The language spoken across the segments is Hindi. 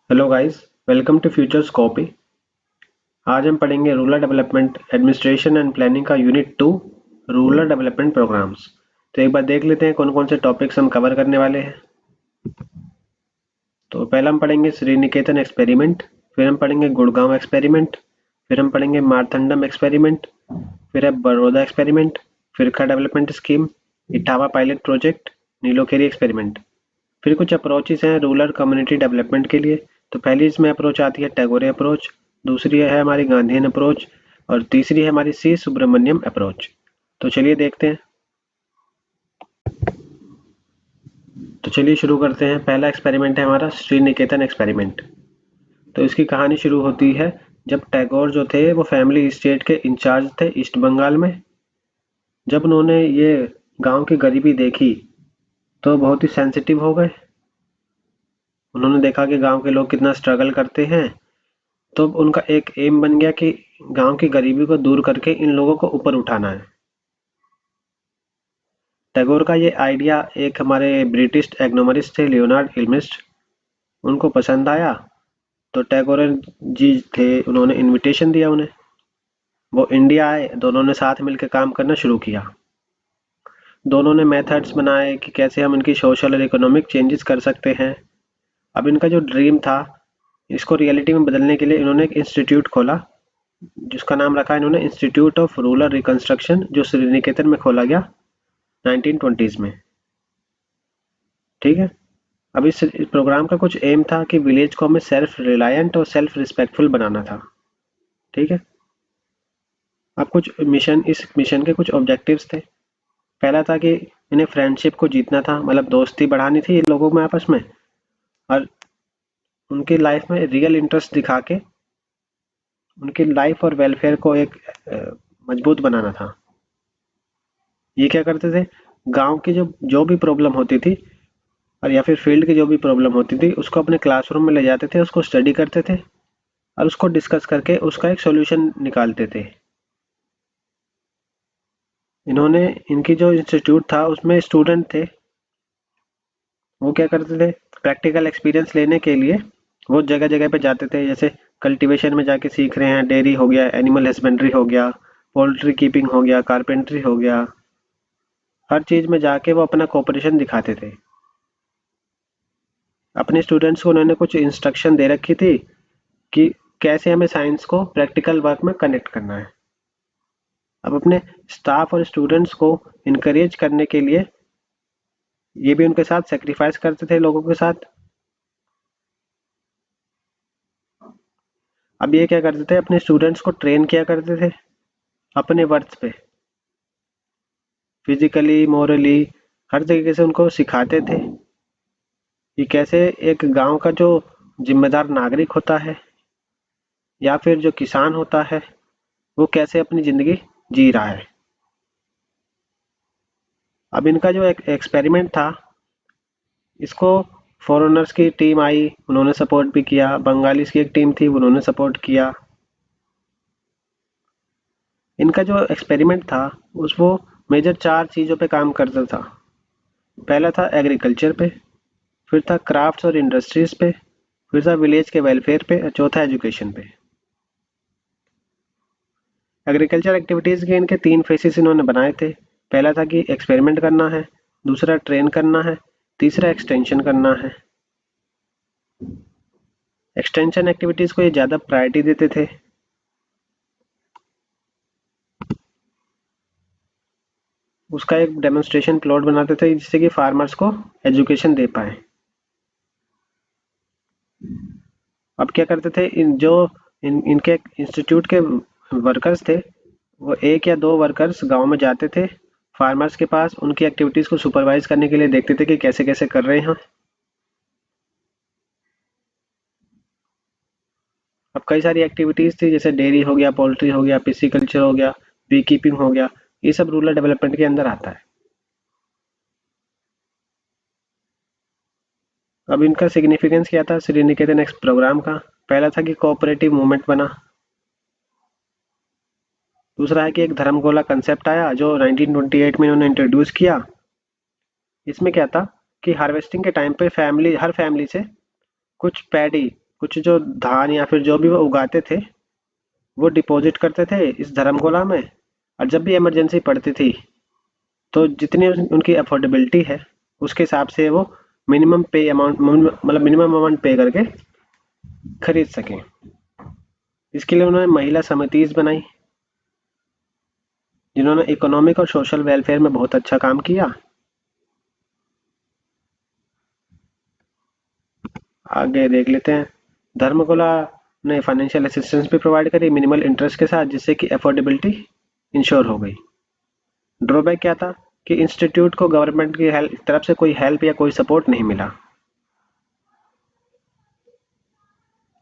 Hello guys, welcome to futures copy. आज हम पढ़ेंगे rural development administration and planning का यूनिट 2 रूरल डेवलपमेंट प्रोग्राम्स। तो एक बार देख लेते हैं कौन कौन से टॉपिक्स हम कवर करने वाले हैं। तो पहला हम पढ़ेंगे श्री निकेतन एक्सपेरिमेंट, फिर हम पढ़ेंगे गुड़गांव एक्सपेरिमेंट, फिर हम पढ़ेंगे मारथंडम एक्सपेरिमेंट, फिर है Baroda experiment, Firka development scheme, Etawah pilot project, Nilokheri experiment. फिर कुछ अप्रोचेस हैं रूरल कम्युनिटी डेवलपमेंट के लिए। तो पहली इसमें अप्रोच आती है टैगोरे अप्रोच, दूसरी है हमारी गांधीयन अप्रोच और तीसरी है हमारी सी सुब्रमण्यम अप्रोच। तो चलिए देखते हैं। तो चलिए शुरू करते हैं। पहला एक्सपेरिमेंट है हमारा श्री निकेतन एक्सपेरिमेंट। तो इसकी कहानी शुरू होती है जब टैगोर जो थे वो फैमिली स्टेट के इंचार्ज थे ईस्ट बंगाल में। जब उन्होंने ये गांव की गरीबी देखी तो बहुत ही सेंसिटिव हो गए। उन्होंने देखा कि गांव के लोग कितना स्ट्रगल करते हैं। तो उनका एक एम बन गया कि गांव की गरीबी को दूर करके इन लोगों को ऊपर उठाना है। टैगोर का ये आइडिया एक हमारे ब्रिटिश एग्नोमरिस्ट थे लियोनार्ड इल्मिस्ट, उनको पसंद आया। तो टैगोर जी थे, उन्होंने इनविटेशन दिया उन्हें। वो इंडिया आए, दोनों ने साथ मिलकर काम करना शुरू किया। दोनों ने मेथड्स बनाए कि कैसे हम इनकी सोशल और इकोनॉमिक चेंजेस कर सकते हैं। अब इनका जो ड्रीम था इसको रियलिटी में बदलने के लिए इन्होंने एक इंस्टीट्यूट खोला जिसका नाम रखा इन्होंने इंस्टीट्यूट ऑफ रूरल रिकंस्ट्रक्शन, जो श्रीनिकेतन में खोला गया 1920s में। ठीक है। अब इस प्रोग्राम का कुछ एम था कि विलेज को हमें सेल्फ रिलायंट और सेल्फ रिस्पेक्टफुल बनाना था। ठीक है। अब कुछ मिशन, इस मिशन के कुछ ऑब्जेक्टिव्स थे। पहला था कि इन्हें फ्रेंडशिप को जीतना था, मतलब दोस्ती बढ़ानी थी इन लोगों में आपस में, और उनकी लाइफ में रियल इंटरेस्ट दिखा के उनकी लाइफ और वेलफेयर को एक मजबूत बनाना था। ये क्या करते थे, गांव की जो जो भी प्रॉब्लम होती थी और या फिर फील्ड की जो भी प्रॉब्लम होती थी उसको अपने क्लासरूम में ले जाते थे, उसको स्टडी करते थे और उसको डिस्कस करके उसका एक सॉल्यूशन निकालते थे। इन्होंने, इनकी जो इंस्टीट्यूट था उसमें स्टूडेंट थे, वो क्या करते थे, प्रैक्टिकल एक्सपीरियंस लेने के लिए वो जगह जगह पे जाते थे। जैसे कल्टीवेशन में जाके सीख रहे हैं, डेयरी हो गया, एनिमल हस्बेंड्री हो गया, पोल्ट्री कीपिंग हो गया, कारपेंट्री हो गया, हर चीज में जाके वो अपना कोऑपरेशन दिखाते थे। अपने स्टूडेंट्स को उन्होंने कुछ इंस्ट्रक्शन दे रखी थी कि कैसे हमें साइंस को प्रैक्टिकल वर्क में कनेक्ट करना है। अब अपने स्टाफ और स्टूडेंट्स को इनकरेज करने के लिए ये भी उनके साथ सेक्रीफाइस करते थे लोगों के साथ। अब ये क्या करते थे, अपने स्टूडेंट्स को ट्रेन किया करते थे अपने वर्थ पे, फिजिकली मोरली हर तरीके से उनको सिखाते थे कि कैसे एक गांव का जो जिम्मेदार नागरिक होता है या फिर जो किसान होता है वो कैसे अपनी जिंदगी जी रहा है। अब इनका जो एक एक्सपेरिमेंट था इसको फॉरेनर्स की टीम आई, उन्होंने सपोर्ट भी किया, बंगालीज की एक टीम थी उन्होंने सपोर्ट किया। इनका जो एक्सपेरिमेंट था उस वो मेजर 4 चीज़ों पे काम करता था। पहला था एग्रीकल्चर पे, फिर था क्राफ्ट्स और इंडस्ट्रीज पे, फिर था विलेज के वेलफेयर पे और चौथा एजुकेशन पे। एग्रीकल्चर एक्टिविटीज़ के इनके 3 फेसेस इन्होंने बनाए थे। पहला था कि एक्सपेरिमेंट करना है, दूसरा ट्रेन करना है, तीसरा एक्सटेंशन करना है। एक्सटेंशन एक्टिविटीज़ को ये ज़्यादा प्रायोरिटी देते थे। उसका एक डेमोन्स्ट्रेशन प्लॉट बनाते थे जिससे कि फार्मर्स को एजुकेशन दे पाए। अब क्या करते थे, इनके इंस्टीट्यूट के वर्कर्स थे, वो एक या दो वर्कर्स गांव में जाते थे फार्मर्स के पास, उनकी एक्टिविटीज को सुपरवाइज करने के लिए देखते थे कि कैसे कैसे कर रहे हैं। अब कई सारी एक्टिविटीज थी जैसे डेयरी हो गया, पोल्ट्री हो गया, पिसिकल्चर हो गया, बी कीपिंग हो गया, ये सब रूरल डेवलपमेंट के अंदर आता है। अब इनका सिग्निफिकेंस क्या था श्री निकेतन एक्स प्रोग्राम का। पहला था कि कोऑपरेटिव मूवमेंट बना, दूसरा है कि एक धर्मगोला कंसेप्ट आया जो 1928 में इन्होंने इंट्रोड्यूस किया। इसमें क्या था कि हार्वेस्टिंग के टाइम पे फैमिली, हर फैमिली से कुछ पैडी कुछ जो धान या फिर जो भी वो उगाते थे वो डिपॉजिट करते थे इस धर्मकोला में, और जब भी इमरजेंसी पड़ती थी तो जितनी उनकी अफोर्डेबिलिटी है उसके हिसाब से वो मिनिमम पे अमाउंट, मतलब मिनिमम अमाउंट पे करके खरीद सकें। इसके लिए उन्होंने महिला समितिज बनाई जिन्होंने इकोनॉमिक और सोशल वेलफेयर में बहुत अच्छा काम किया। आगे देख लेते हैं। धर्मकोला ने फाइनेंशियल असिस्टेंस भी प्रोवाइड करी मिनिमल इंटरेस्ट के साथ, जिससे कि अफोर्डेबिलिटी इंश्योर हो गई। ड्रॉबैक क्या था कि इंस्टीट्यूट को गवर्नमेंट की तरफ से कोई हेल्प या कोई सपोर्ट नहीं मिला।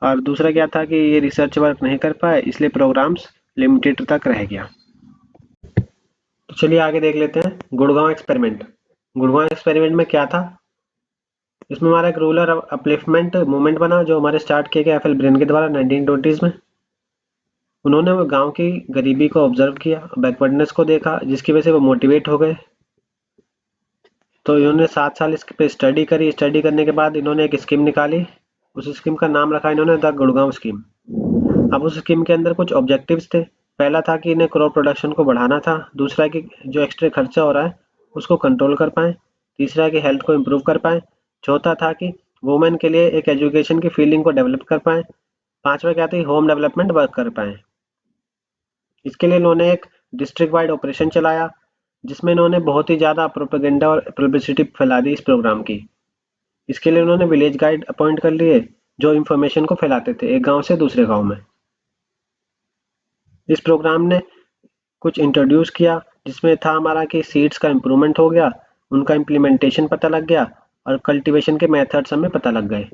और दूसरा क्या था कि ये रिसर्च वर्क नहीं कर पाए, इसलिए प्रोग्राम्स लिमिटेड तक रह गया। तो चलिए आगे देख लेते हैं गुड़गांव एक्सपेरिमेंट। गुड़गांव एक्सपेरिमेंट में क्या था, इसमें हमारा एक रूरल अपलिफ्टमेंट मूवमेंट बना जो हमारे स्टार्ट किया गया एफ एल ब्रेन के द्वारा 1920s में। उन्होंने वो गांव की गरीबी को ऑब्जर्व किया, बैकवर्डनेस को देखा, जिसकी वजह से वो मोटिवेट हो गए। तो इन्होंने 7 साल इस पे स्टडी करी। स्टडी करने के बाद इन्होंने एक स्कीम निकाली। उस स्कीम का नाम रखा इन्होंने द गुड़गांव स्कीम। अब उस स्कीम के अंदर कुछ ऑब्जेक्टिव्स थे। पहला था कि इन्हें क्रॉप प्रोडक्शन को बढ़ाना था। दूसरा कि जो एक्स्ट्रा खर्चा हो रहा है उसको कंट्रोल कर पाएँ। तीसरा कि हेल्थ को इम्प्रूव कर पाएँ। चौथा था कि वुमेन के लिए एक एजुकेशन की फील्डिंग को डेवलप कर पाएँ। पांचवा क्या था, होम डेवलपमेंट वर्क कर पाएँ। इसके लिए इन्होंने एक डिस्ट्रिक्ट वाइड ऑपरेशन चलाया जिसमें इन्होंने बहुत ही ज़्यादा प्रोपेगेंडा और पब्लिसिटी फैला दी इस प्रोग्राम की। इसके लिए उन्होंने विलेज गाइड अपॉइंट कर लिए जो इन्फॉर्मेशन को फैलाते थे एक गांव से दूसरे गांव में। इस प्रोग्राम ने कुछ इंट्रोड्यूस किया जिसमें था हमारा कि सीड्स का इम्प्रूवमेंट हो गया, उनका इम्प्लीमेंटेशन पता लग गया और कल्टीवेशन के मेथड्स हमें पता लग गए।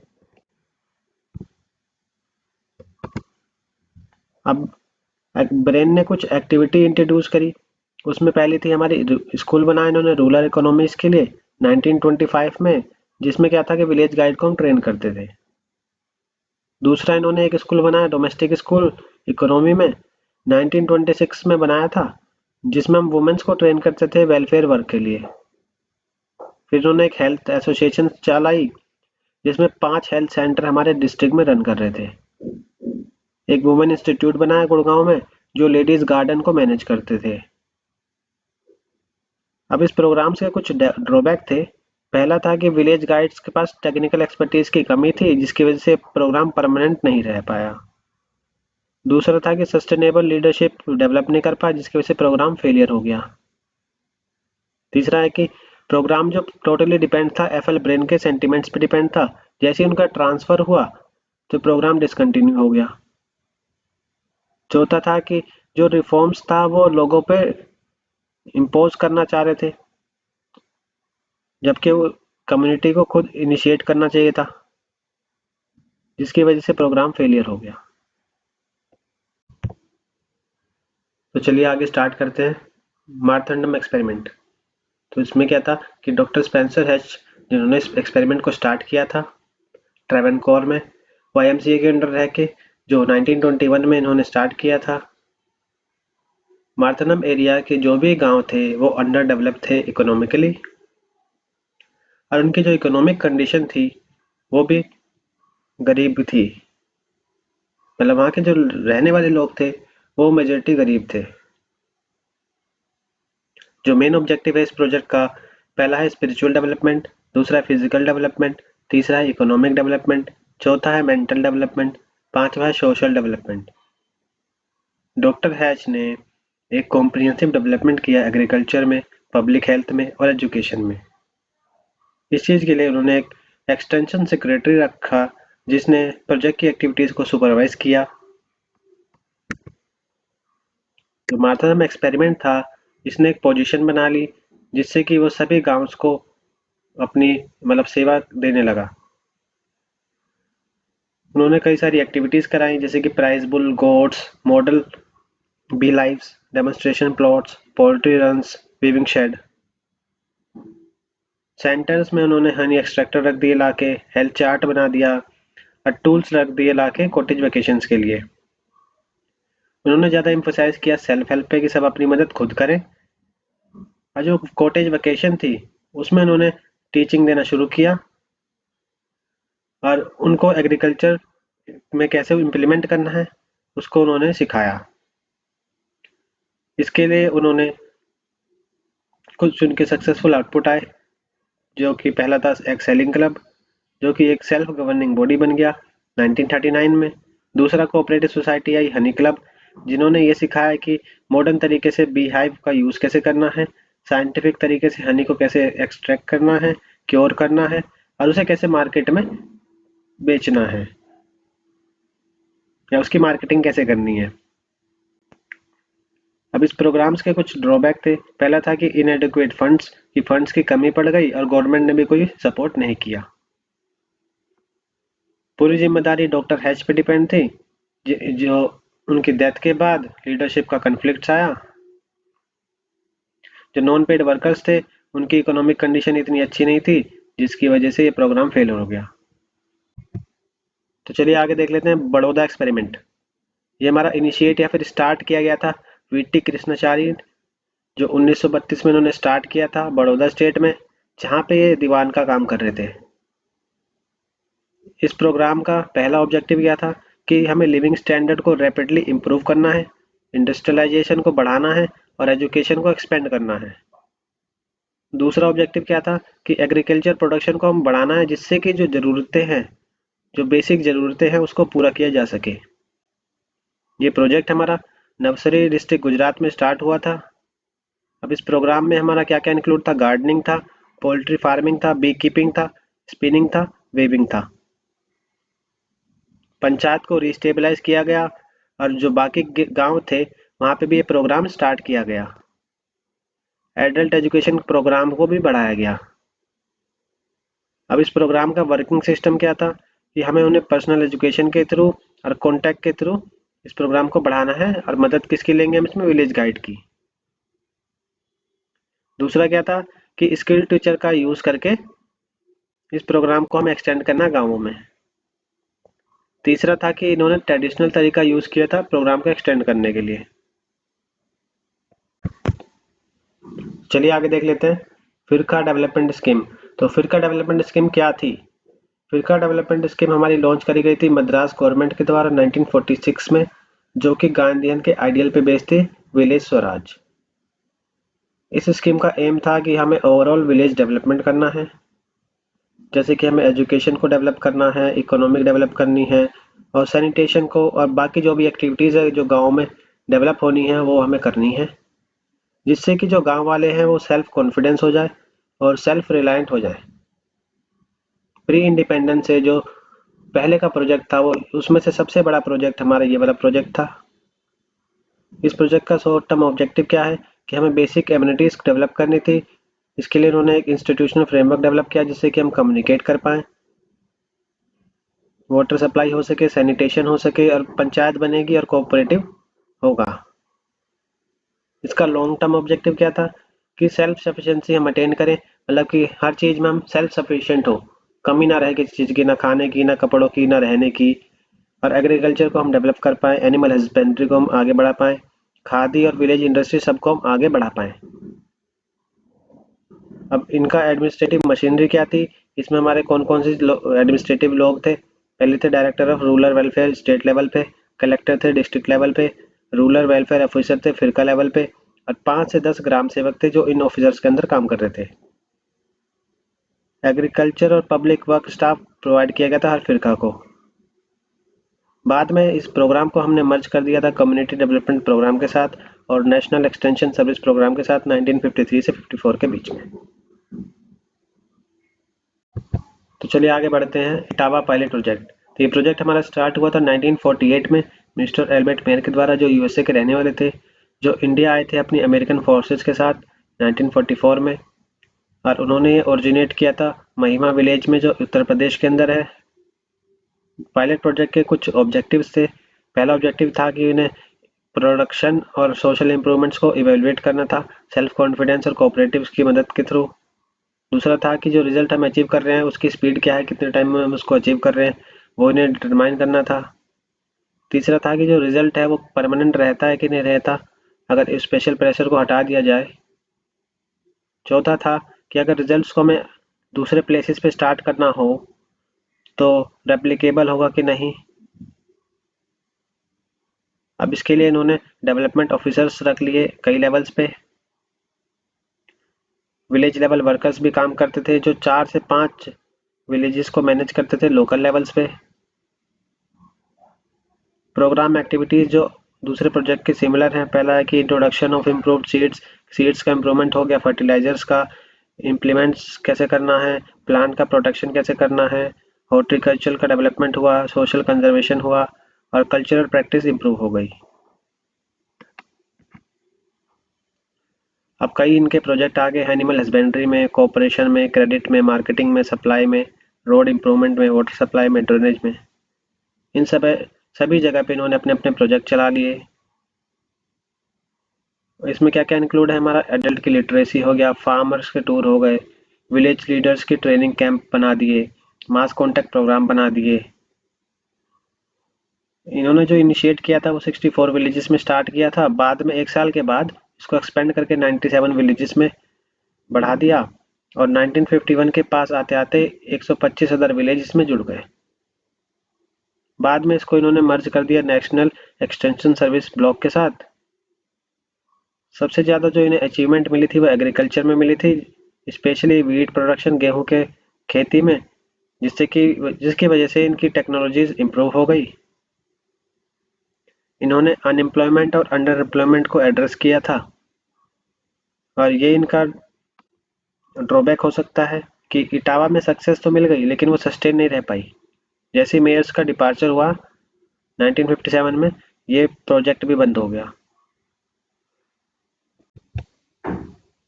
अब ब्रेन ने कुछ एक्टिविटी इंट्रोड्यूस करी। उसमें पहली थी हमारी स्कूल बनाया इन्होंने रूरल इकोनॉमीज के लिए 1925 में, जिसमें क्या था कि विलेज गाइड को हम ट्रेन करते थे। दूसरा इन्होंने एक स्कूल बनाया डोमेस्टिक स्कूल इकोनॉमी में 1926 में बनाया था, जिसमें हम वुमेन्स को ट्रेन करते थे वेलफेयर वर्क के लिए। फिर उन्होंने एक हेल्थ एसोसिएशन चलाई जिसमें 5 हेल्थ सेंटर हमारे डिस्ट्रिक्ट में रन कर रहे थे। एक वुमेन इंस्टीट्यूट बनाया गुड़गांव में जो लेडीज गार्डन को मैनेज करते थे। अब इस प्रोग्राम से कुछ ड्रॉबैक थे। पहला था कि विलेज गाइड्स के पास टेक्निकल एक्सपर्टीज की कमी थी जिसकी वजह से प्रोग्राम परमानेंट नहीं रह पाया। दूसरा था कि सस्टेनेबल लीडरशिप डेवलप नहीं कर पाया जिसकी वजह से प्रोग्राम फेलियर हो गया। तीसरा है कि प्रोग्राम जो टोटली डिपेंड था एफएल ब्रेन के सेंटिमेंट्स पे डिपेंड था, जैसे ही उनका ट्रांसफर हुआ तो प्रोग्राम डिसकंटिन्यू हो गया। चौथा था कि जो रिफॉर्म्स था वो लोगों पे इम्पोज करना चाह रहे थे जबकि वो कम्युनिटी को खुद इनिशिएट करना चाहिए था, जिसकी वजह से प्रोग्राम फेलियर हो गया। तो चलिए आगे स्टार्ट करते हैं मार्थंडम एक्सपेरिमेंट। तो इसमें क्या था कि डॉक्टर स्पेंसर हैच जिन्होंने इस एक्सपेरिमेंट को स्टार्ट किया था ट्रेवेनकोर में, वाईएमसीए के अंडर रह के, जो 1921 में इन्होंने स्टार्ट किया था। मार्थनम एरिया के जो भी गांव थे वो अंडर डेवलप थे इकोनॉमिकली, और उनकी जो इकोनॉमिक कंडीशन थी वो भी गरीब थी। मतलब वहाँ के जो रहने वाले लोग थे वो मेजोरिटी गरीब थे। जो मेन ऑब्जेक्टिव है इस प्रोजेक्ट का, पहला है स्पिरिचुअल डेवलपमेंट, दूसरा है फिजिकल डेवलपमेंट, तीसरा है इकोनॉमिक डेवलपमेंट, चौथा है मेंटल डेवलपमेंट, पांचवा है सोशल डेवलपमेंट। डॉक्टर हैच ने एक कॉम्प्रिहेंसिव डेवलपमेंट किया एग्रीकल्चर में, पब्लिक हेल्थ में और एजुकेशन में। इस चीज़ के लिए उन्होंने एक एक्सटेंशन सेक्रेटरी रखा जिसने प्रोजेक्ट की एक्टिविटीज को सुपरवाइज किया। जो मार्था में एक्सपेरिमेंट था इसने एक पोजीशन बना ली जिससे कि वो सभी गांव्स को अपनी मतलब सेवा देने लगा। उन्होंने कई सारी एक्टिविटीज कराई जैसे कि prize bull, goats, model bee hives, demonstration plots, poultry runs, weaving shed. Centres में उन्होंने हनी एक्सट्रैक्टर रख दिए लाके, हेल्थ चार्ट बना दिया और टूल्स रख दिए लाके कॉटेज वेकेशंस के लिए। उन्होंने ज़्यादा एम्फोसाइज किया सेल्फ हेल्प पे कि सब अपनी मदद खुद करें। और जो कॉटेज वेकेशन थी उसमें उन्होंने टीचिंग देना शुरू किया और उनको एग्रीकल्चर में कैसे इम्प्लीमेंट करना है उसको उन्होंने सिखाया। इसके लिए उन्होंने कुछ उनके सक्सेसफुल आउटपुट आए, जो कि पहला था एक्सेलिंग क्लब, जो कि एक सेल्फ गवर्निंग बॉडी बन गया 1939 में। दूसरा cooperative society I Honey club, जिन्होंने ये सिखाया कि मॉडर्न तरीके से बी हाइव का यूज़ कैसे करना है, साइंटिफिक तरीके से हनी को कैसे एक्सट्रैक्ट करना है, क्योर करना है और उसे कैसे मार्केट में बेचना है या उसकी मार्केटिंग कैसे करनी है। अब इस प्रोग्राम्स के कुछ ड्रॉबैक थे। पहला था कि इनएडिक्वेट फंड्स की कमी पड़ गई और गवर्नमेंट ने भी कोई सपोर्ट नहीं किया। पूरी जिम्मेदारी डॉक्टर हैच पे डिपेंड थी, जो उनकी डेथ के बाद लीडरशिप का कन्फ्लिक्ट आया। जो नॉन पेड वर्कर्स थे, उनकी इकोनॉमिक कंडीशन इतनी अच्छी नहीं थी, जिसकी वजह से ये प्रोग्राम फेल हो गया। तो चलिए आगे देख लेते हैं बड़ौदा एक्सपेरिमेंट। ये हमारा इनिशिएट या फिर स्टार्ट किया गया था वीटी कृष्णाचार्य, जो 1932 में उन्होंने स्टार्ट किया था बड़ौदा स्टेट में, जहाँ पे ये दीवान का काम कर रहे थे। इस प्रोग्राम का पहला ऑब्जेक्टिव क्या था कि हमें लिविंग स्टैंडर्ड को रैपिडली इम्प्रूव करना है, इंडस्ट्रियलाइजेशन को बढ़ाना है और एजुकेशन को एक्सपेंड करना है। दूसरा ऑब्जेक्टिव क्या था कि एग्रीकल्चर प्रोडक्शन को हम बढ़ाना है, जिससे कि जो ज़रूरतें हैं, जो बेसिक ज़रूरतें हैं, उसको पूरा किया जा सके। ये प्रोजेक्ट हमारा नवसरी डिस्ट्रिक्ट गुजरात में स्टार्ट हुआ था। अब इस प्रोग्राम में हमारा क्या क्या इंक्लूड था? गार्डनिंग था, पोल्ट्री फार्मिंग था, बी कीपिंग था, स्पिनिंग था, वेविंग था। पंचायत को रीस्टेबलाइज किया गया और जो बाकी गांव थे वहां पे भी ये प्रोग्राम स्टार्ट किया गया। एडल्ट एजुकेशन प्रोग्राम को भी बढ़ाया गया। अब इस प्रोग्राम का वर्किंग सिस्टम क्या था कि हमें उन्हें पर्सनल एजुकेशन के थ्रू और कॉन्टैक्ट के थ्रू इस प्रोग्राम को बढ़ाना है। और मदद किसकी लेंगे हम इसमें? विलेज गाइड की। दूसरा क्या था कि स्किल टीचर का यूज करके इस प्रोग्राम को हमें एक्सटेंड करना गाँवों में। तीसरा था कि इन्होंने ट्रेडिशनल तरीका यूज किया था प्रोग्राम को एक्सटेंड करने के लिए। चलिए आगे देख लेते हैं फिरका डेवलपमेंट स्कीम। तो फिरका डेवलपमेंट स्कीम क्या थी? फिरका डेवलपमेंट स्कीम हमारी लॉन्च करी गई थी मद्रास गवर्नमेंट के द्वारा 1946 में, जो कि गांधीयन के आइडियल पे बेस्ड थी, विलेज स्वराज। इस स्कीम का एम था कि हमें ओवरऑल विलेज डेवलपमेंट करना है, जैसे कि हमें एजुकेशन को डेवलप करना है, इकोनॉमिक डेवलप करनी है और सैनिटेशन को और बाकी जो भी एक्टिविटीज़ है जो गांव में डेवलप होनी है वो हमें करनी है, जिससे कि जो गांव वाले हैं वो सेल्फ कॉन्फिडेंस हो जाए और सेल्फ रिलायंट हो जाए। प्री इंडिपेंडेंस से जो पहले का प्रोजेक्ट था, वो उसमें से सबसे बड़ा प्रोजेक्ट हमारा ये वाला प्रोजेक्ट था। इस प्रोजेक्ट का शॉर्ट टर्म ऑब्जेक्टिव क्या है कि हमें बेसिक एबिलिटीज डेवलप करनी थी। इसके लिए उन्होंने एक इंस्टीट्यूशनल फ्रेमवर्क डेवलप किया, जिससे कि हम कम्युनिकेट कर पाएँ, वाटर सप्लाई हो सके, सैनिटेशन हो सके और पंचायत बनेगी और कोऑपरेटिव होगा। इसका लॉन्ग टर्म ऑब्जेक्टिव क्या था कि सेल्फ सफिशिएंसी हम अटेन करें, मतलब कि हर चीज़ में हम सेल्फ सफिशिएंट हो, कमी ना रहे किसी चीज़ की, ना खाने की, ना कपड़ों की, ना रहने की। और एग्रीकल्चर को हम डेवलप कर पाएँ, एनिमल हस्बेंड्री को हम आगे बढ़ा पाएँ, खादी और विलेज इंडस्ट्री सबको हम आगे बढ़ा पाएँ। अब इनका एडमिनिस्ट्रेटिव मशीनरी क्या थी? इसमें हमारे कौन कौन से एडमिनिस्ट्रेटिव लोग थे? पहले थे director of rural welfare state level पे, कलेक्टर थे डिस्ट्रिक्ट लेवल पे, रूरल वेलफेयर ऑफिसर थे फिरका लेवल पे और 5 से 10 ग्राम सेवक थे जो इन ऑफिसर्स के अंदर काम कर रहे थे। एग्रीकल्चर और पब्लिक वर्क स्टाफ प्रोवाइड किया गया था हर फिरका को। बाद में इस प्रोग्राम को हमने मर्ज कर दिया था कम्युनिटी डेवलपमेंट प्रोग्राम के साथ और नेशनल एक्सटेंशन सर्विस प्रोग्राम के साथ 1953 से 54 के बीच में। तो चलिए आगे बढ़ते हैं इटावा पायलट प्रोजेक्ट। तो ये प्रोजेक्ट हमारा स्टार्ट हुआ था 1948 में मिस्टर एल्बर्ट मेयर के द्वारा, जो यूएसए के रहने वाले थे, जो इंडिया आए थे अपनी अमेरिकन फोर्सेस के साथ 1944 में। और उन्होंने ये ओरिजिनेट किया था महिमा विलेज में, जो उत्तर प्रदेश के अंदर है। पायलट प्रोजेक्ट के कुछ ऑब्जेक्टिव्स थे। पहला ऑब्जेक्टिव था कि उन्हें प्रोडक्शन और सोशल इंप्रूवमेंट्स को इवेलुएट करना था सेल्फ कॉन्फिडेंस और कोऑपरेटिव्स की मदद के थ्रू। दूसरा था कि जो रिजल्ट हम अचीव कर रहे हैं उसकी स्पीड क्या है, कितने टाइम में हम उसको अचीव कर रहे हैं, वो इन्हें डिटरमाइन करना था। तीसरा था कि जो रिजल्ट है वो परमानेंट रहता है कि नहीं रहता, अगर स्पेशल प्रेशर को हटा दिया जाए। चौथा था कि अगर रिजल्ट्स को हमें दूसरे प्लेसेस पे स्टार्ट करना हो तो रेप्लिकेबल होगा कि नहीं। अब इसके लिए इन्होंने डेवलपमेंट ऑफिसर्स रख लिए कई लेवल्स पे। विलेज लेवल वर्कर्स भी काम करते थे जो 4 से 5 विलेजेस को मैनेज करते थे लोकल लेवल्स पे। प्रोग्राम एक्टिविटीज जो दूसरे प्रोजेक्ट के सिमिलर हैं। पहला है कि introduction of improved seeds, seeds का इम्प्रूवमेंट हो गया। फर्टिलाइजर्स का इम्प्लीमेंट्स कैसे करना है, प्लांट का प्रोटेक्शन कैसे करना है। हॉर्टिकल्चर का डेवलपमेंट हुआ, सोशल कंजर्वेशन हुआ और कल्चरल प्रैक्टिस इम्प्रूव हो गई। अब कई इनके प्रोजेक्ट आ गए एनिमल हस्बेंड्री में, कोऑपरेशन में, क्रेडिट में, मार्केटिंग में, सप्लाई में, रोड इम्प्रूवमेंट में, वाटर सप्लाई में, ड्रेनेज में। इन सभी जगह पे इन्होंने अपने अपने प्रोजेक्ट चला लिए। इसमें क्या क्या इंक्लूड है हमारा, एडल्ट की लिटरेसी हो गया, फार्मर्स के टूर हो गए, विलेज लीडर्स की ट्रेनिंग कैंप बना दिए, मास कॉन्टैक्ट प्रोग्राम बना दिए। इन्होंने जो इनिशिएट किया था वो 64 विलेजेस में स्टार्ट किया था। बाद में 1 साल के बाद इसको एक्सपेंड करके 97 विलेजेस में बढ़ा दिया और 1951 के पास आते आते 125 अदर विलेज इसमें जुड़ गए। बाद में इसको इन्होंने मर्ज कर दिया नेशनल एक्सटेंशन सर्विस ब्लॉक के साथ। सबसे ज़्यादा जो इन्हें अचीवमेंट मिली थी वो एग्रीकल्चर में मिली थी, स्पेशली वीट प्रोडक्शन, गेहूं के खेती में, जिसकी वजह से इनकी टेक्नोलॉजीज इंप्रूव हो गई। इन्होंने अनएम्प्लॉयमेंट और अंडर एम्प्लॉयमेंट को एड्रेस किया था और ये इनका ड्रॉबैक हो सकता है कि इटावा में सक्सेस तो मिल गई लेकिन वो सस्टेन नहीं रह पाई। जैसे मेयर्स का डिपार्चर हुआ 1957 में, ये प्रोजेक्ट भी बंद हो गया।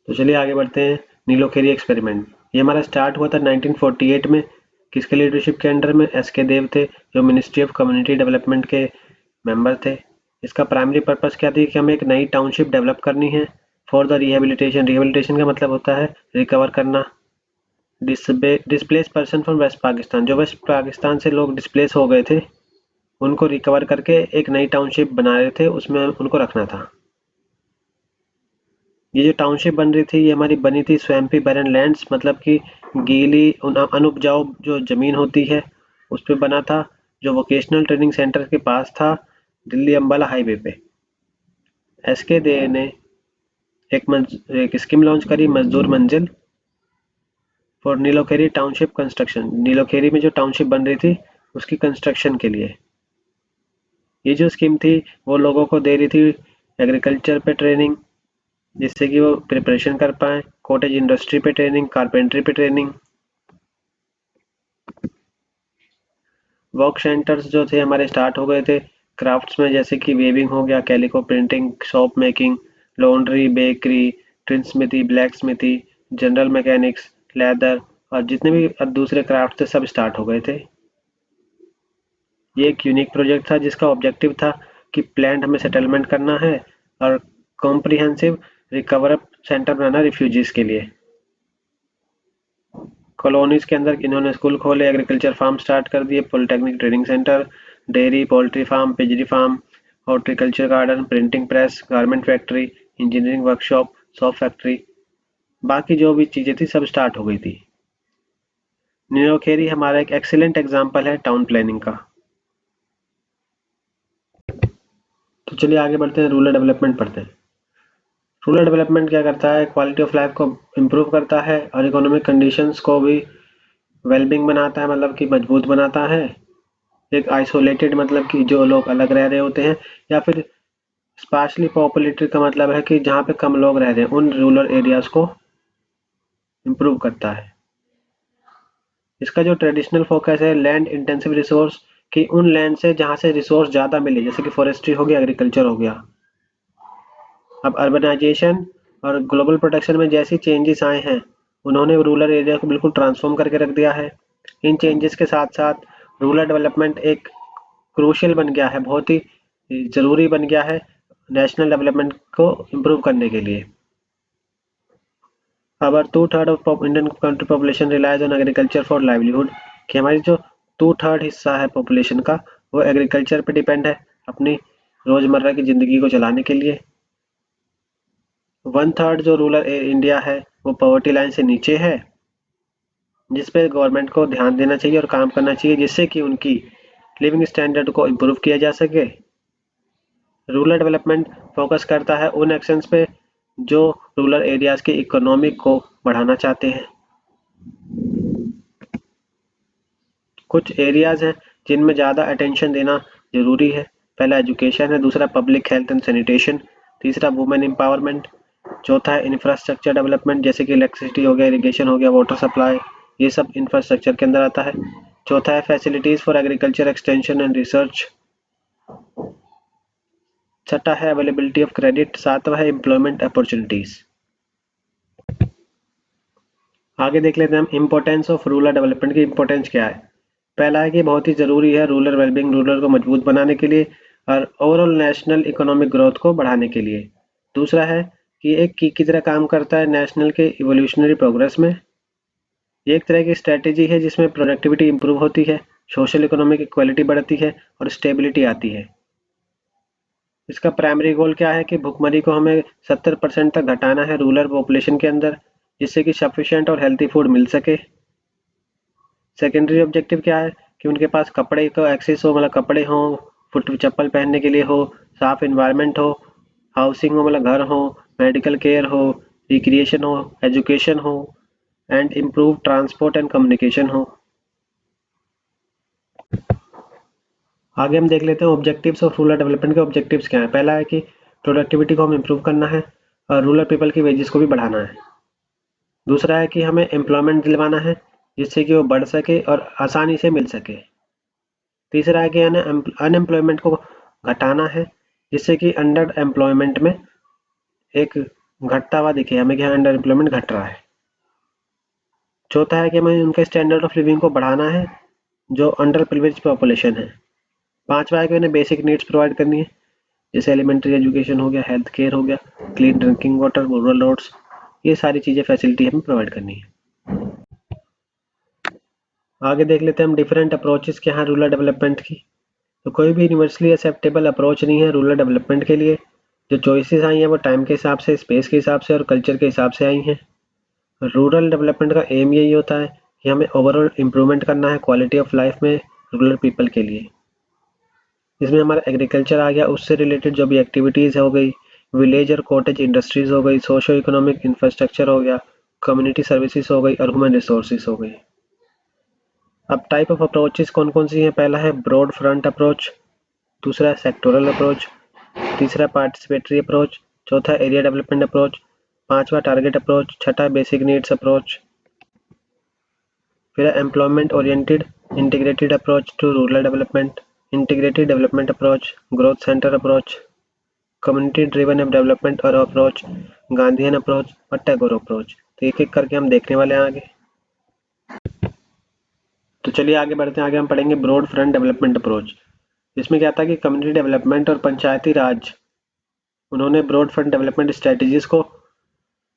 तो चलिए आगे बढ़ते हैं। नीलोखेरी एक्सपेरिमेंट, ये हमारा स्टार्ट हुआ था 1948 में। किसके लीडरशिप के अंडर में, एस के देव थे जो मिनिस्ट्री ऑफ कम्युनिटी डेवलपमेंट के मेंबर थे। इसका प्राइमरी पर्पस क्या थी कि हमें एक नई टाउनशिप डेवलप करनी है फॉर द रिहेबिलिटेशन। रिहेबिलिटेशन का मतलब होता है रिकवर करना। Displace person from west Pakistan, जो वेस्ट पाकिस्तान से लोग डिस्प्लेस हो गए थे उनको रिकवर करके एक नई टाउनशिप बना रहे थे, उसमें उनको रखना था। ये जो टाउनशिप बन रही थी ये हमारी बनी थी स्वैम्पी बैरन लैंड्स, मतलब कि गीली अनउपजाऊ जो ज़मीन होती है उस पे बना था, जो वोकेशनल ट्रेनिंग सेंटर के पास था, दिल्ली अम्बाला हाईवे पे। एस के दे ने एक स्कीम लॉन्च करी, मजदूर मंजिल, फॉर नीलोखेरी टाउनशिप कंस्ट्रक्शन। नीलोखेरी में जो टाउनशिप बन रही थी उसकी कंस्ट्रक्शन के लिए। ये जो स्कीम थी वो लोगों को दे रही थी एग्रीकल्चर पे ट्रेनिंग, जिससे कि वो प्रिपरेशन कर पाएँ, कॉटेज इंडस्ट्री पे ट्रेनिंग, कारपेंटरी पे ट्रेनिंग। वर्क सेंटर्स जो थे हमारे स्टार्ट हो गए थे क्राफ्ट्स में, जैसे कि वेविंग हो गया, calico printing, shop making, laundry, bakery, tin black smithy, general mechanics, leather और जितने भी दूसरे क्राफ्ट थे सब स्टार्ट हो गए थे। ये एक यूनिक प्रोजेक्ट था जिसका ऑब्जेक्टिव था कि प्लान्ट हमें सेटलमेंट करना है और कॉम्प्रिहेंसिव रिकवर सेंटर बनाना रिफ्यूजीज के लिए। कॉलोनीज के अंदर इन्होंने स्कूल खोले, एग्रीकल्चर फार्म स्टार्ट कर दिए, polytechnic training centre, dairy, poultry farm, piggery farm, horticulture garden, printing press, garment factory, engineering workshop, soap factory, बाकी जो भी चीज़ें थी सब स्टार्ट हो गई थी। नीलोखेरी हमारा एक एक्सीलेंट एग्जाम्पल है टाउन प्लानिंग का। तो चलिए आगे बढ़ते हैं, रूरल डेवलपमेंट पढ़ते हैं। रूरल डेवलपमेंट क्या करता है, क्वालिटी ऑफ लाइफ को इम्प्रूव करता है और इकोनॉमिक कंडीशंस को भी वेलबिंग बनाता है, मतलब कि मजबूत बनाता है। एक आइसोलेटेड मतलब कि जो लोग अलग रह रहे होते हैं, या फिर स्पार्सली पॉपुलेटेड का मतलब है कि जहाँ पे कम लोग रह रहे हैं, उन रूरल एरियाज को इम्प्रूव करता है। इसका जो ट्रेडिशनल फोकस है लैंड इंटेंसिव रिसोर्स, कि उन लैंड से जहाँ से रिसोर्स ज़्यादा मिले, जैसे कि फॉरेस्ट्री हो गया, एग्रीकल्चर हो गया। अब अर्बनाइजेशन और ग्लोबल प्रोटेक्शन में जैसी चेंजेस आए हैं उन्होंने रूरल एरिया को बिल्कुल ट्रांसफॉर्म करके रख दिया है। इन चेंजेस के साथ साथ रूरल डेवलपमेंट एक क्रूशियल बन गया है, बहुत ही ज़रूरी बन गया है नेशनल डेवलपमेंट को इम्प्रूव करने के लिए। About 2/3 of Indian country population relies on agriculture for livelihood, कि हमारी जो 2/3 हिस्सा है पॉपुलेशन का वो एग्रीकल्चर पे डिपेंड है अपनी रोज़मर्रा की ज़िंदगी को चलाने के लिए। 1/3 जो रूरल इंडिया है वो पॉवर्टी लाइन से नीचे है, जिस पे गवर्नमेंट को ध्यान देना चाहिए और काम करना चाहिए जिससे कि उनकी लिविंग स्टैंडर्ड को इम्प्रूव किया जा सके। रूरल डेवलपमेंट फोकस करता है उन एक्शंस पे जो रूरल एरियाज की इकोनॉमी को बढ़ाना चाहते हैं। कुछ एरियाज हैं जिनमें ज़्यादा अटेंशन देना ज़रूरी है। पहला एजुकेशन है, दूसरा पब्लिक हेल्थ एंड सैनिटेशन, तीसरा वुमेन एम्पावरमेंट, चौथा है इंफ्रास्ट्रक्चर डेवलपमेंट जैसे कि इलेक्ट्रिसिटी हो गया, इरिगेशन हो गया, वाटर सप्लाई, ये सब इंफ्रास्ट्रक्चर के अंदर आता है। चौथा है facilities for agriculture extension and research. छठा है अवेलेबिलिटी ऑफ क्रेडिट। सातवां है एम्प्लॉयमेंट अपॉर्चुनिटीज़। आगे देख लेते हैं हम इम्पोर्टेंस ऑफ रूरल डेवलपमेंट की इम्पोर्टेंस क्या है। पहला है कि बहुत ही ज़रूरी है रूरल वेलबींग, रूरल को मजबूत बनाने के लिए और ओवरऑल नेशनल इकोनॉमिक ग्रोथ को बढ़ाने के लिए। दूसरा है कि एक की तरह काम करता है नेशनल के इवोल्यूशनरी प्रोग्रेस में। ये एक तरह की स्ट्रेटेजी है जिसमें प्रोडक्टिविटी इंप्रूव होती है, सोशल इकोनॉमिक इक्वालिटी बढ़ती है और स्टेबिलिटी आती है। इसका प्राइमरी गोल क्या है कि भुखमरी को हमें 70% तक घटाना है रूरल पॉपुलेशन के अंदर, जिससे कि सफिशिएंट और हेल्थी फूड मिल सके। सेकेंडरी ऑब्जेक्टिव क्या है कि उनके पास कपड़े का एक्सेस हो, मतलब कपड़े हों, फुट चप्पल पहनने के लिए हो, साफ इन्वायरमेंट हो, हाउसिंग हो, मतलब घर हो, मेडिकल केयर हो, रिक्रिएशन हो, एजुकेशन हो and improve transport and communication हो। आगे हम देख लेते हैं ऑब्जेक्टिव्स ऑफ रूरल डेवलपमेंट के ऑब्जेक्टिव्स क्या हैं। पहला है कि प्रोडक्टिविटी को हम इम्प्रूव करना है और रूरल पीपल की वेजेस को भी बढ़ाना है। दूसरा है कि हमें एम्प्लॉयमेंट दिलवाना है जिससे कि वो बढ़ सके और आसानी से मिल सके। तीसरा है कि अनएम्प्लॉयमेंट को घटाना है जिससे कि अंडर एम्प्लॉयमेंट में एक घटता हुआ दिखे हमें कि अंडर एम्प्लॉयमेंट घट रहा है। चौथा है कि हमें उनके स्टैंडर्ड ऑफ लिविंग को बढ़ाना है जो अंडर प्रिविलेज पॉपुलेशन है। पांचवा है कि उन्हें बेसिक नीड्स प्रोवाइड करनी है जैसे एलिमेंट्री एजुकेशन हो गया, हेल्थ केयर हो गया, clean drinking water, rural roads, ये सारी चीज़ें फैसिलिटी हमें प्रोवाइड करनी है। आगे देख लेते हैं हम डिफरेंट अप्रोचेस क्या हैं रूरल डेवलपमेंट की। तो कोई भी यूनिवर्सली एक्सेप्टेबल अप्रोच नहीं है रूरल डेवलपमेंट के लिए। जो चॉइसेस आई हैं वो टाइम के हिसाब से, स्पेस के हिसाब से और कल्चर के हिसाब से आई हैं। रूरल डेवलपमेंट का एम यही होता है कि हमें ओवरऑल इम्प्रूवमेंट करना है क्वालिटी ऑफ लाइफ में रूरल पीपल के लिए। इसमें हमारा एग्रीकल्चर आ गया, उससे रिलेटेड जो भी एक्टिविटीज़ हो गई, विलेज और कॉटेज इंडस्ट्रीज हो गई, सोशो इकोनॉमिक इंफ्रास्ट्रक्चर हो गया, कम्युनिटी सर्विसेज हो गई और ह्यूमन रिसोर्सेज हो गई। अब टाइप ऑफ अप्रोचेस कौन कौन सी हैं। पहला है ब्रॉड फ्रंट अप्रोच, दूसरा है सेक्टोरल अप्रोच, तीसरा पार्टिसिपेटरी अप्रोच, चौथा एरिया डेवलपमेंट अप्रोच, पांचवा टारगेट अप्रोच, छठा बेसिक नीड्स अप्रोच, फिर employment oriented integrated approach to rural development, integrated development approach, growth centre approach, community driven development और अप्रोच, गांधीयन अप्रोच और टैगोर अप्रोच। तो एक एक करके हम देखने वाले हैं आगे। तो चलिए आगे बढ़ते हैं। आगे हम पढ़ेंगे ब्रॉड फ्रंट डेवलपमेंट अप्रोच। इसमें क्या था कि कम्युनिटी डेवलपमेंट और पंचायती राज, उन्होंने ब्रॉड फ्रंट डेवलपमेंट स्ट्रेटजीज को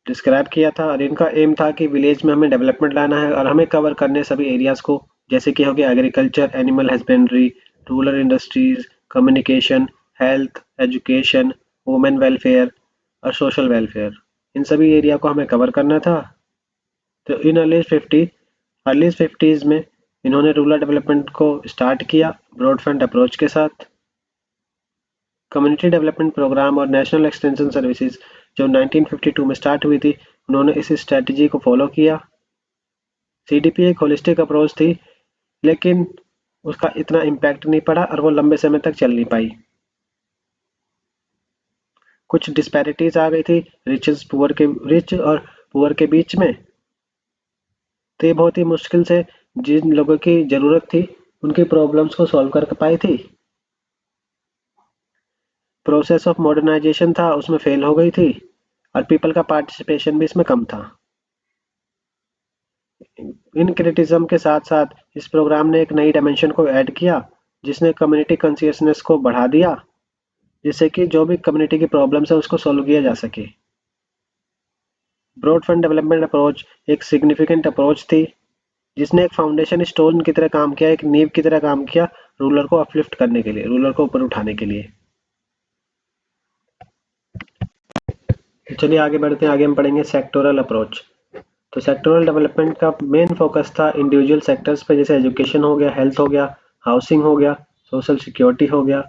डिस्क्राइब किया था और इनका एम था कि विलेज में हमें डेवलपमेंट लाना है और हमें कवर करने सभी एरियाज को, जैसे कि हो गया agriculture, animal husbandry, rural industries, communication, health, education, women welfare और सोशल वेलफेयर। इन सभी एरिया को हमें कवर करना था। तो इन अर्ली फिफ्टीज़ में इन्होंने रूरल डेवलपमेंट को स्टार्ट किया ब्रॉड फ्रंट अप्रोच के साथ। कम्युनिटी डेवलपमेंट प्रोग्राम और नेशनल एक्सटेंशन सर्विसेज जो 1952 में स्टार्ट हुई थी, उन्होंने इस स्ट्रेटजी को फॉलो किया। सीडीपी एक होलिस्टिक अप्रोच थी लेकिन उसका इतना इम्पैक्ट नहीं पड़ा और वो लंबे समय तक चल नहीं पाई। कुछ डिस्पैरिटीज आ गई थी रिच और पुअर के बीच में। तो ये बहुत ही मुश्किल से जिन लोगों की ज़रूरत थी उनकी प्रॉब्लम्स को सॉल्व कर पाई थी। प्रोसेस ऑफ मॉडर्नाइजेशन था उसमें फेल हो गई थी और पीपल का पार्टिसिपेशन भी इसमें कम था। इन क्रिटिसिज्म के साथ साथ इस प्रोग्राम ने एक नई डायमेंशन को ऐड किया जिसने कम्युनिटी कॉन्शियसनेस को बढ़ा दिया, जिससे कि जो भी कम्युनिटी की प्रॉब्लम्स है उसको सॉल्व किया जा सके। ब्रॉड फंड डेवलपमेंट अप्रोच एक सिग्निफिकेंट अप्रोच थी जिसने एक फाउंडेशन स्टोन की तरह काम किया, एक नींव की तरह काम किया रूलर को अपलिफ्ट करने के लिए, रूलर को ऊपर उठाने के लिए। चलिए आगे बढ़ते हैं। आगे हम पढ़ेंगे सेक्टोरल अप्रोच। तो सेक्टोरल डेवलपमेंट का मेन फोकस था इंडिविजुअल सेक्टर्स पे, जैसे एजुकेशन हो गया, हेल्थ हो गया, हाउसिंग हो गया, सोशल सिक्योरिटी हो गया।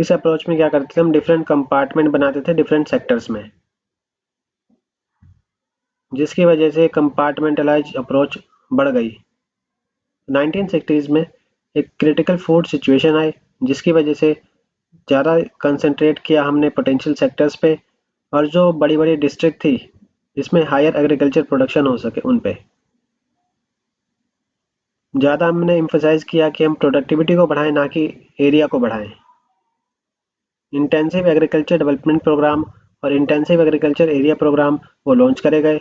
इस अप्रोच में क्या करते थे हम, डिफरेंट कंपार्टमेंट बनाते थे डिफरेंट सेक्टर्स में, जिसकी वजह से कंपार्टमेंटलाइज अप्रोच बढ़ गई। 1960s में एक क्रिटिकल फूड सिचुएशन आई, जिसकी वजह से ज़्यादा कंसंट्रेट किया हमने पोटेंशियल सेक्टर्स पे, और जो बड़ी बड़ी डिस्ट्रिक्ट थी जिसमें हायर एग्रीकल्चर प्रोडक्शन हो सके उन पे ज़्यादा हमने एम्फसाइज किया कि हम प्रोडक्टिविटी को बढ़ाएं, ना कि एरिया को बढ़ाएं। इंटेंसिव एग्रीकल्चर डेवलपमेंट प्रोग्राम और इंटेंसिव एग्रीकल्चर एरिया प्रोग्राम वो लॉन्च करे गए।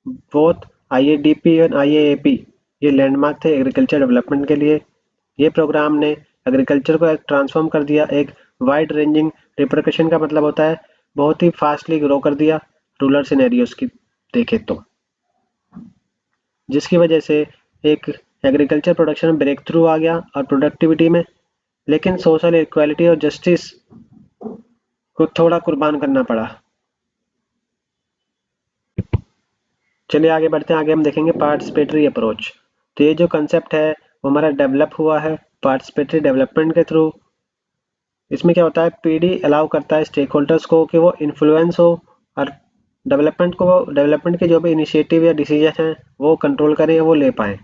बोथ IADP और IAAP ये लैंडमार्क थे एग्रीकल्चर डेवलपमेंट के लिए। ये प्रोग्राम ने एग्रीकल्चर को ट्रांसफॉर्म कर दिया, एक वाइड रेंजिंग रिपरकशन का मतलब होता है बहुत ही फास्टली ग्रो कर दिया रूरल सिनेरियोज की देखे तो, जिसकी वजह से एक एग्रीकल्चर प्रोडक्शन में ब्रेक थ्रू आ गया और प्रोडक्टिविटी में, लेकिन सोशल इक्वालिटी और जस्टिस को थोड़ा कुर्बान करना पड़ा। चलिए आगे बढ़ते हैं, आगे हम देखेंगे पार्टिसिपेटरी अप्रोच। तो ये जो कंसेप्ट है वो हमारा डेवलप हुआ है पार्टिसिपेटरी डेवलपमेंट के थ्रू। इसमें क्या होता है, PD अलाउ करता है स्टेक होल्डर्स को कि वो इन्फ्लुएंस हो और डेवलपमेंट के जो भी इनिशिएटिव या डिसीजन हैं वो कंट्रोल करें, वो ले पाए।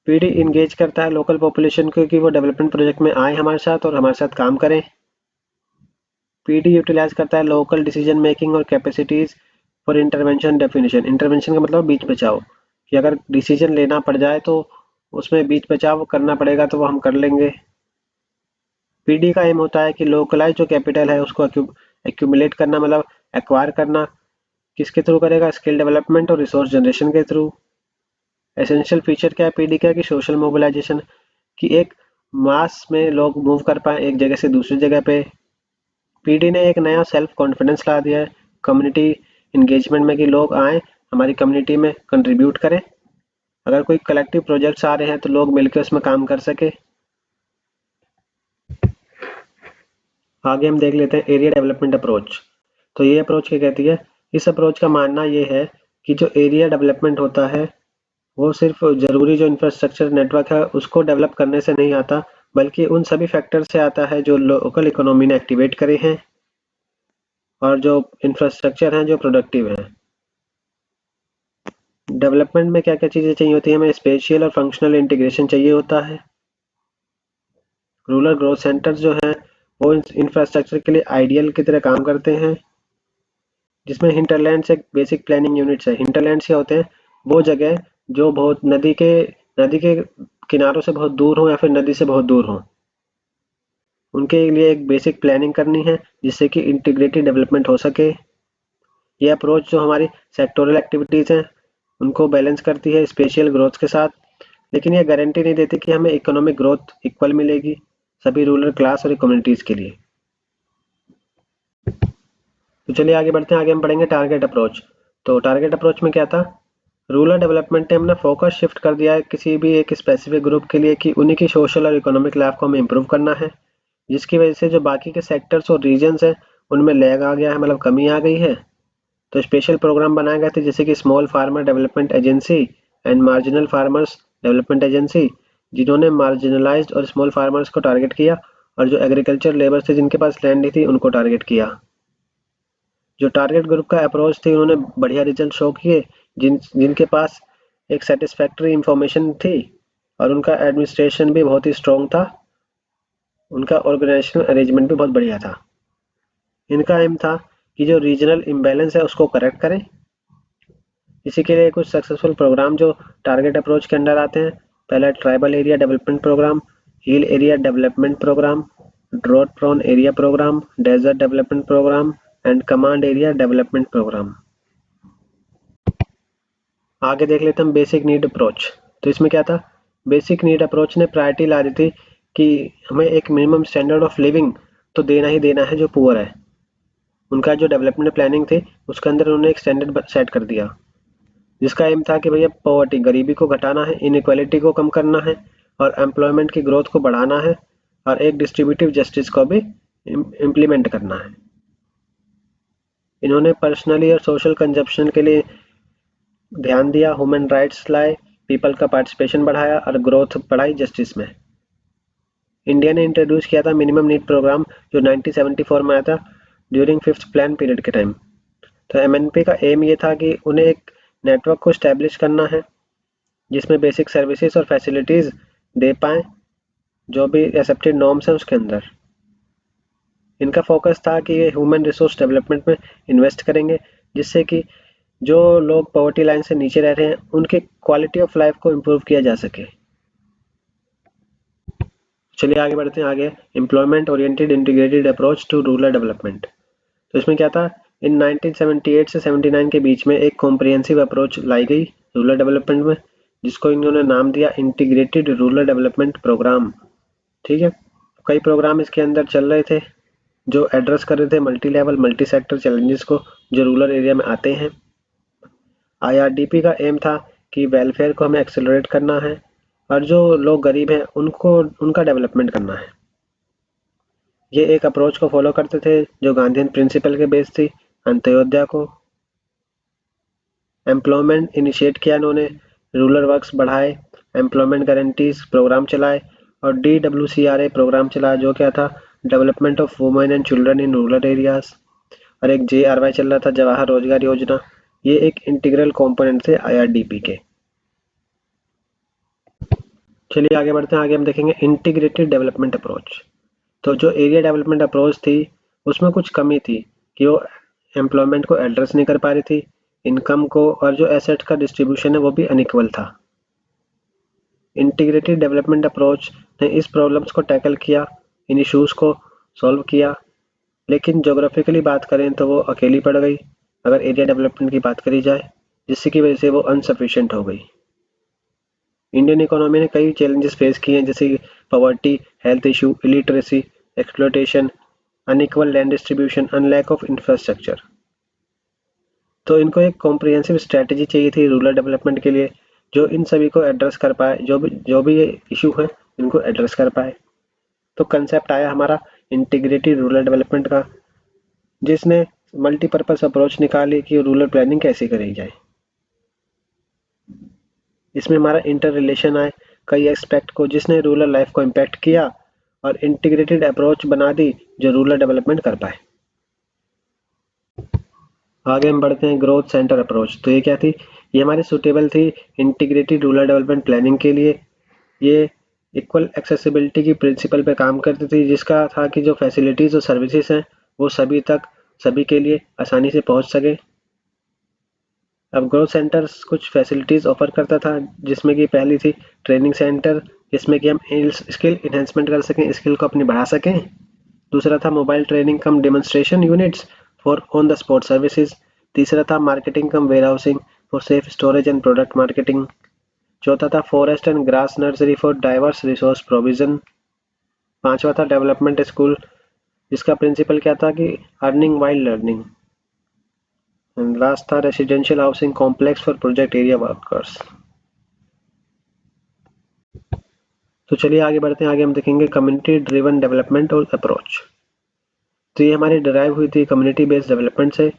PD इंगेज करता है लोकल पॉपुलेशन को कि वो डेवलपमेंट प्रोजेक्ट में आए हमारे साथ और हमारे साथ काम करें। PD यूटिलाइज करता है लोकल डिसीजन मेकिंग और capacities for intervention definition. Intervention का मतलब बीच बचाव, कि अगर डिसीजन लेना पड़ जाए तो उसमें बीच बचाव करना पड़ेगा तो वो हम कर लेंगे। PD का एम होता है कि लोकलाइज जो कैपिटल है उसको एक्यूमुलेट करना, मतलब एक्वायर करना। किसके थ्रू करेगा, स्किल डेवलपमेंट और रिसोर्स जनरेशन के थ्रू। एसेंशियल फीचर क्या है PD का, कि सोशल मोबिलाइजेशन, कि एक मास में लोग मूव कर पाए एक जगह से दूसरी जगह पे। PD ने एक नया सेल्फ कॉन्फिडेंस ला दिया है कम्युनिटी इंगेजमेंट में, कि लोग आए हमारी कम्युनिटी में कंट्रीब्यूट करें। अगर कोई कलेक्टिव प्रोजेक्ट्स आ रहे हैं तो लोग मिलकर उसमें काम कर सके। आगे हम देख लेते हैं एरिया डेवलपमेंट अप्रोच। तो ये अप्रोच क्या कहती है, इस अप्रोच का मानना ये है कि जो एरिया डेवलपमेंट होता है वो सिर्फ ज़रूरी जो इंफ्रास्ट्रक्चर नेटवर्क है उसको डेवलप करने से नहीं आता, बल्कि उन सभी फैक्टर से आता है जो लोकल इकोनॉमी ने एक्टिवेट करे हैं और जो इंफ्रास्ट्रक्चर हैं जो प्रोडक्टिव हैं। डेवलपमेंट में क्या क्या चीज़ें चाहिए होती हैं, हमें स्पेशियल और फंक्शनल इंटीग्रेशन चाहिए होता है। रूरल ग्रोथ सेंटर्स जो हैं वो इंफ्रास्ट्रक्चर के लिए आइडियल की तरह काम करते हैं, जिसमें हिंटरलैंड्स एक बेसिक प्लानिंग यूनिट्स है। हिंटरलैंड्स क्या होते हैं, वो जगह जो बहुत नदी के किनारों से बहुत दूर हो या फिर नदी से बहुत दूर हो, उनके लिए एक बेसिक प्लानिंग करनी है जिससे कि इंटीग्रेटेड डेवलपमेंट हो सके। ये अप्रोच जो हमारी सेक्टोरल एक्टिविटीज़ हैं उनको बैलेंस करती है स्पेशल ग्रोथ के साथ, लेकिन ये गारंटी नहीं देती कि हमें इकोनॉमिक ग्रोथ इक्वल मिलेगी सभी रूरल क्लास और कम्युनिटीज़ के लिए। तो चलिए आगे बढ़ते हैं, आगे हम पढ़ेंगे टारगेट अप्रोच। तो टारगेट अप्रोच में क्या था, रूरल डेवलपमेंट ने अपना फोकस शिफ्ट कर दिया है किसी भी एक स्पेसिफिक ग्रुप के लिए, कि उन्हीं की सोशल और इकोनॉमिक लाइफ को हमें इम्प्रूव करना है, जिसकी वजह से जो बाकी के सेक्टर्स और रीजन्स हैं उनमें लैग आ गया है, मतलब कमी आ गई है। तो स्पेशल प्रोग्राम बनाए गए थे जैसे कि small farmer development agency and marginal farmers development agency, जिन्होंने मार्जिनलाइज्ड और स्मॉल फार्मर्स को टारगेट किया, और जो एग्रीकल्चर लेबर थे जिनके पास लैंड नहीं थी उनको टारगेट किया। जो टारगेट ग्रुप का अप्रोच थी उन्होंने बढ़िया रिजल्ट शो किए, जिनके पास एक सेटिस्फैक्ट्री इंफॉर्मेशन थी और उनका एडमिनिस्ट्रेशन भी बहुत ही स्ट्रॉन्ग था, उनका ऑर्गेनाइजेशनल अरेंजमेंट भी बहुत बढ़िया था। इनका एम था कि जो रीजनल इम्बैलेंस है उसको करेक्ट करें। इसी के लिए कुछ सक्सेसफुल प्रोग्राम जो टारगेट अप्रोच के अंडर आते हैं, पहला tribal area development programme, hill area development programme, drought prone area programme, desert development programme and command area development programme. आगे देख लेते हैं बेसिक नीड अप्रोच। तो इसमें क्या था, बेसिक नीड अप्रोच ने प्रायोरिटी ला दी थी कि हमें एक मिनिमम स्टैंडर्ड ऑफ लिविंग तो देना ही देना है जो पुअर है। उनका जो डेवलपमेंट प्लानिंग थी उसके अंदर उन्होंने एक स्टैंडर्ड सेट कर दिया, जिसका एम था कि भैया पॉवर्टी गरीबी को घटाना है, इनइक्वालिटी को कम करना है और एम्प्लॉयमेंट की ग्रोथ को बढ़ाना है, और एक डिस्ट्रीब्यूटिव जस्टिस को भी इम्प्लीमेंट करना है। इन्होंने पर्सनली और सोशल कंजप्शन के लिए ध्यान दिया, ह्यूमन राइट्स लाए, पीपल का पार्टिसिपेशन बढ़ाया और ग्रोथ बढ़ाई जस्टिस में। इंडिया ने इंट्रोड्यूस किया था मिनिमम नीड प्रोग्राम, जो 1974 में आया था ड्यूरिंग फिफ्थ प्लान पीरियड के टाइम। तो एमएनपी का एम ये था कि उन्हें एक नेटवर्क को स्टैब्लिश करना है जिसमें बेसिक सर्विसेज और फैसिलिटीज़ दे पाएँ, जो भी एक्सेप्टेड नॉर्म्स हैं उसके अंदर। इनका फोकस था कि ये ह्यूमन रिसोर्स डेवलपमेंट में इन्वेस्ट करेंगे, जिससे कि जो लोग पॉवर्टी लाइन से नीचे रह रहे हैं उनकी क्वालिटी ऑफ लाइफ को इम्प्रूव किया जा सके। चलिए आगे बढ़ते हैं। आगे employment oriented integrated approach to rural development. तो इसमें क्या था, इन 1978 से 79 के बीच में एक कॉम्प्रिहेंसिव अप्रोच लाई गई रूरल डेवलपमेंट में, जिसको इन्होंने नाम दिया इंटीग्रेटेड रूरल डेवलपमेंट प्रोग्राम। ठीक है, कई प्रोग्राम इसके अंदर चल रहे थे जो एड्रेस कर रहे थे multi level multi sector challenges को जो रूरल एरिया में आते हैं। आईआरडीपी का एम था कि वेलफेयर को हमें एक्सेलरेट करना है और जो लोग गरीब हैं उनको उनका डेवलपमेंट करना है। ये एक अप्रोच को फॉलो करते थे जो गांधीयन प्रिंसिपल के बेस थी। अंत्योदय को एम्प्लॉयमेंट इनिशिएट किया इन्होंने, रूरल वर्क्स बढ़ाए, एम्प्लॉयमेंट गारंटीज प्रोग्राम चलाए और DWCRA प्रोग्राम चलाया जो क्या था, development of women and children in rural areas. और एक JRY चल रहा था, जवाहर रोजगार योजना। ये एक इंटीग्रल कंपोनेंट थे IRDP के। चलिए आगे बढ़ते हैं। आगे हम देखेंगे इंटीग्रेटेड डेवलपमेंट अप्रोच। तो जो एरिया डेवलपमेंट अप्रोच थी उसमें कुछ कमी थी कि वो एम्प्लॉयमेंट को एड्रेस नहीं कर पा रही थी, इनकम को, और जो एसेट का डिस्ट्रीब्यूशन है वो भी अनइक्वल था। इंटीग्रेटेड डेवलपमेंट अप्रोच ने इस प्रॉब्लम्स को टैकल किया, इन इश्यूज को सॉल्व किया, लेकिन जोग्राफिकली बात करें तो वो अकेली पड़ गई अगर एरिया डेवलपमेंट की बात करी जाए, जिसकी वजह से वो अनसफिशिएंट हो गई। इंडियन इकोनॉमी ने कई चैलेंजेस फेस किए हैं, जैसे poverty, health issue, illiteracy, exploitation, unequal land distribution and lack of infrastructure. तो इनको एक कॉम्प्रिहेंसिव स्ट्रेटजी चाहिए थी रूरल डेवलपमेंट के लिए, जो इन सभी को एड्रेस कर पाए, जो भी ये इशू है इनको एड्रेस कर पाए। तो कंसेप्ट आया हमारा इंटीग्रेटेड रूरल डेवलपमेंट का, जिसने मल्टीपर्पज अप्रोच निकाली कि रूरल प्लानिंग कैसे करी जाए। इसमें हमारा इंटर रिलेशन आए कई एस्पेक्ट को, जिसने रूरल लाइफ को इम्पैक्ट किया और इंटीग्रेटेड अप्रोच बना दी जो रूरल डेवलपमेंट कर पाए। आगे हम बढ़ते हैं ग्रोथ सेंटर अप्रोच। तो ये क्या थी, ये हमारी सुटेबल थी इंटीग्रेटेड रूरल डेवलपमेंट प्लानिंग के लिए। ये इक्वल एक्सेसिबिलिटी की प्रिंसिपल पे काम करती थी, जिसका था कि जो फैसिलिटीज़ और सर्विसेज हैं वो सभी तक, सभी के लिए आसानी से पहुंच सके। अब ग्रोथ सेंटर्स कुछ फैसिलिटीज़ ऑफर करता था, जिसमें कि पहली थी ट्रेनिंग सेंटर, जिसमें कि हम स्किल इन्हेंसमेंट कर सकें, स्किल को अपनी बढ़ा सकें। दूसरा था mobile training cum demonstration units for on the spot services. तीसरा था marketing cum warehousing for safe storage and product marketing. चौथा था forest and grass nursery for diverse resource provision. पांचवा था डेवलपमेंट स्कूल, जिसका प्रिंसिपल क्या था कि earning while learning. And last था residential housing complex for project area workers. तो चलिए आगे बढ़ते हैं। आगे हम देखेंगे कम्युनिटी ड्रिवन डेवलपमेंट और अप्रोच। तो ये हमारी डिराइव हुई थी कम्युनिटी बेस्ड डेवलपमेंट से।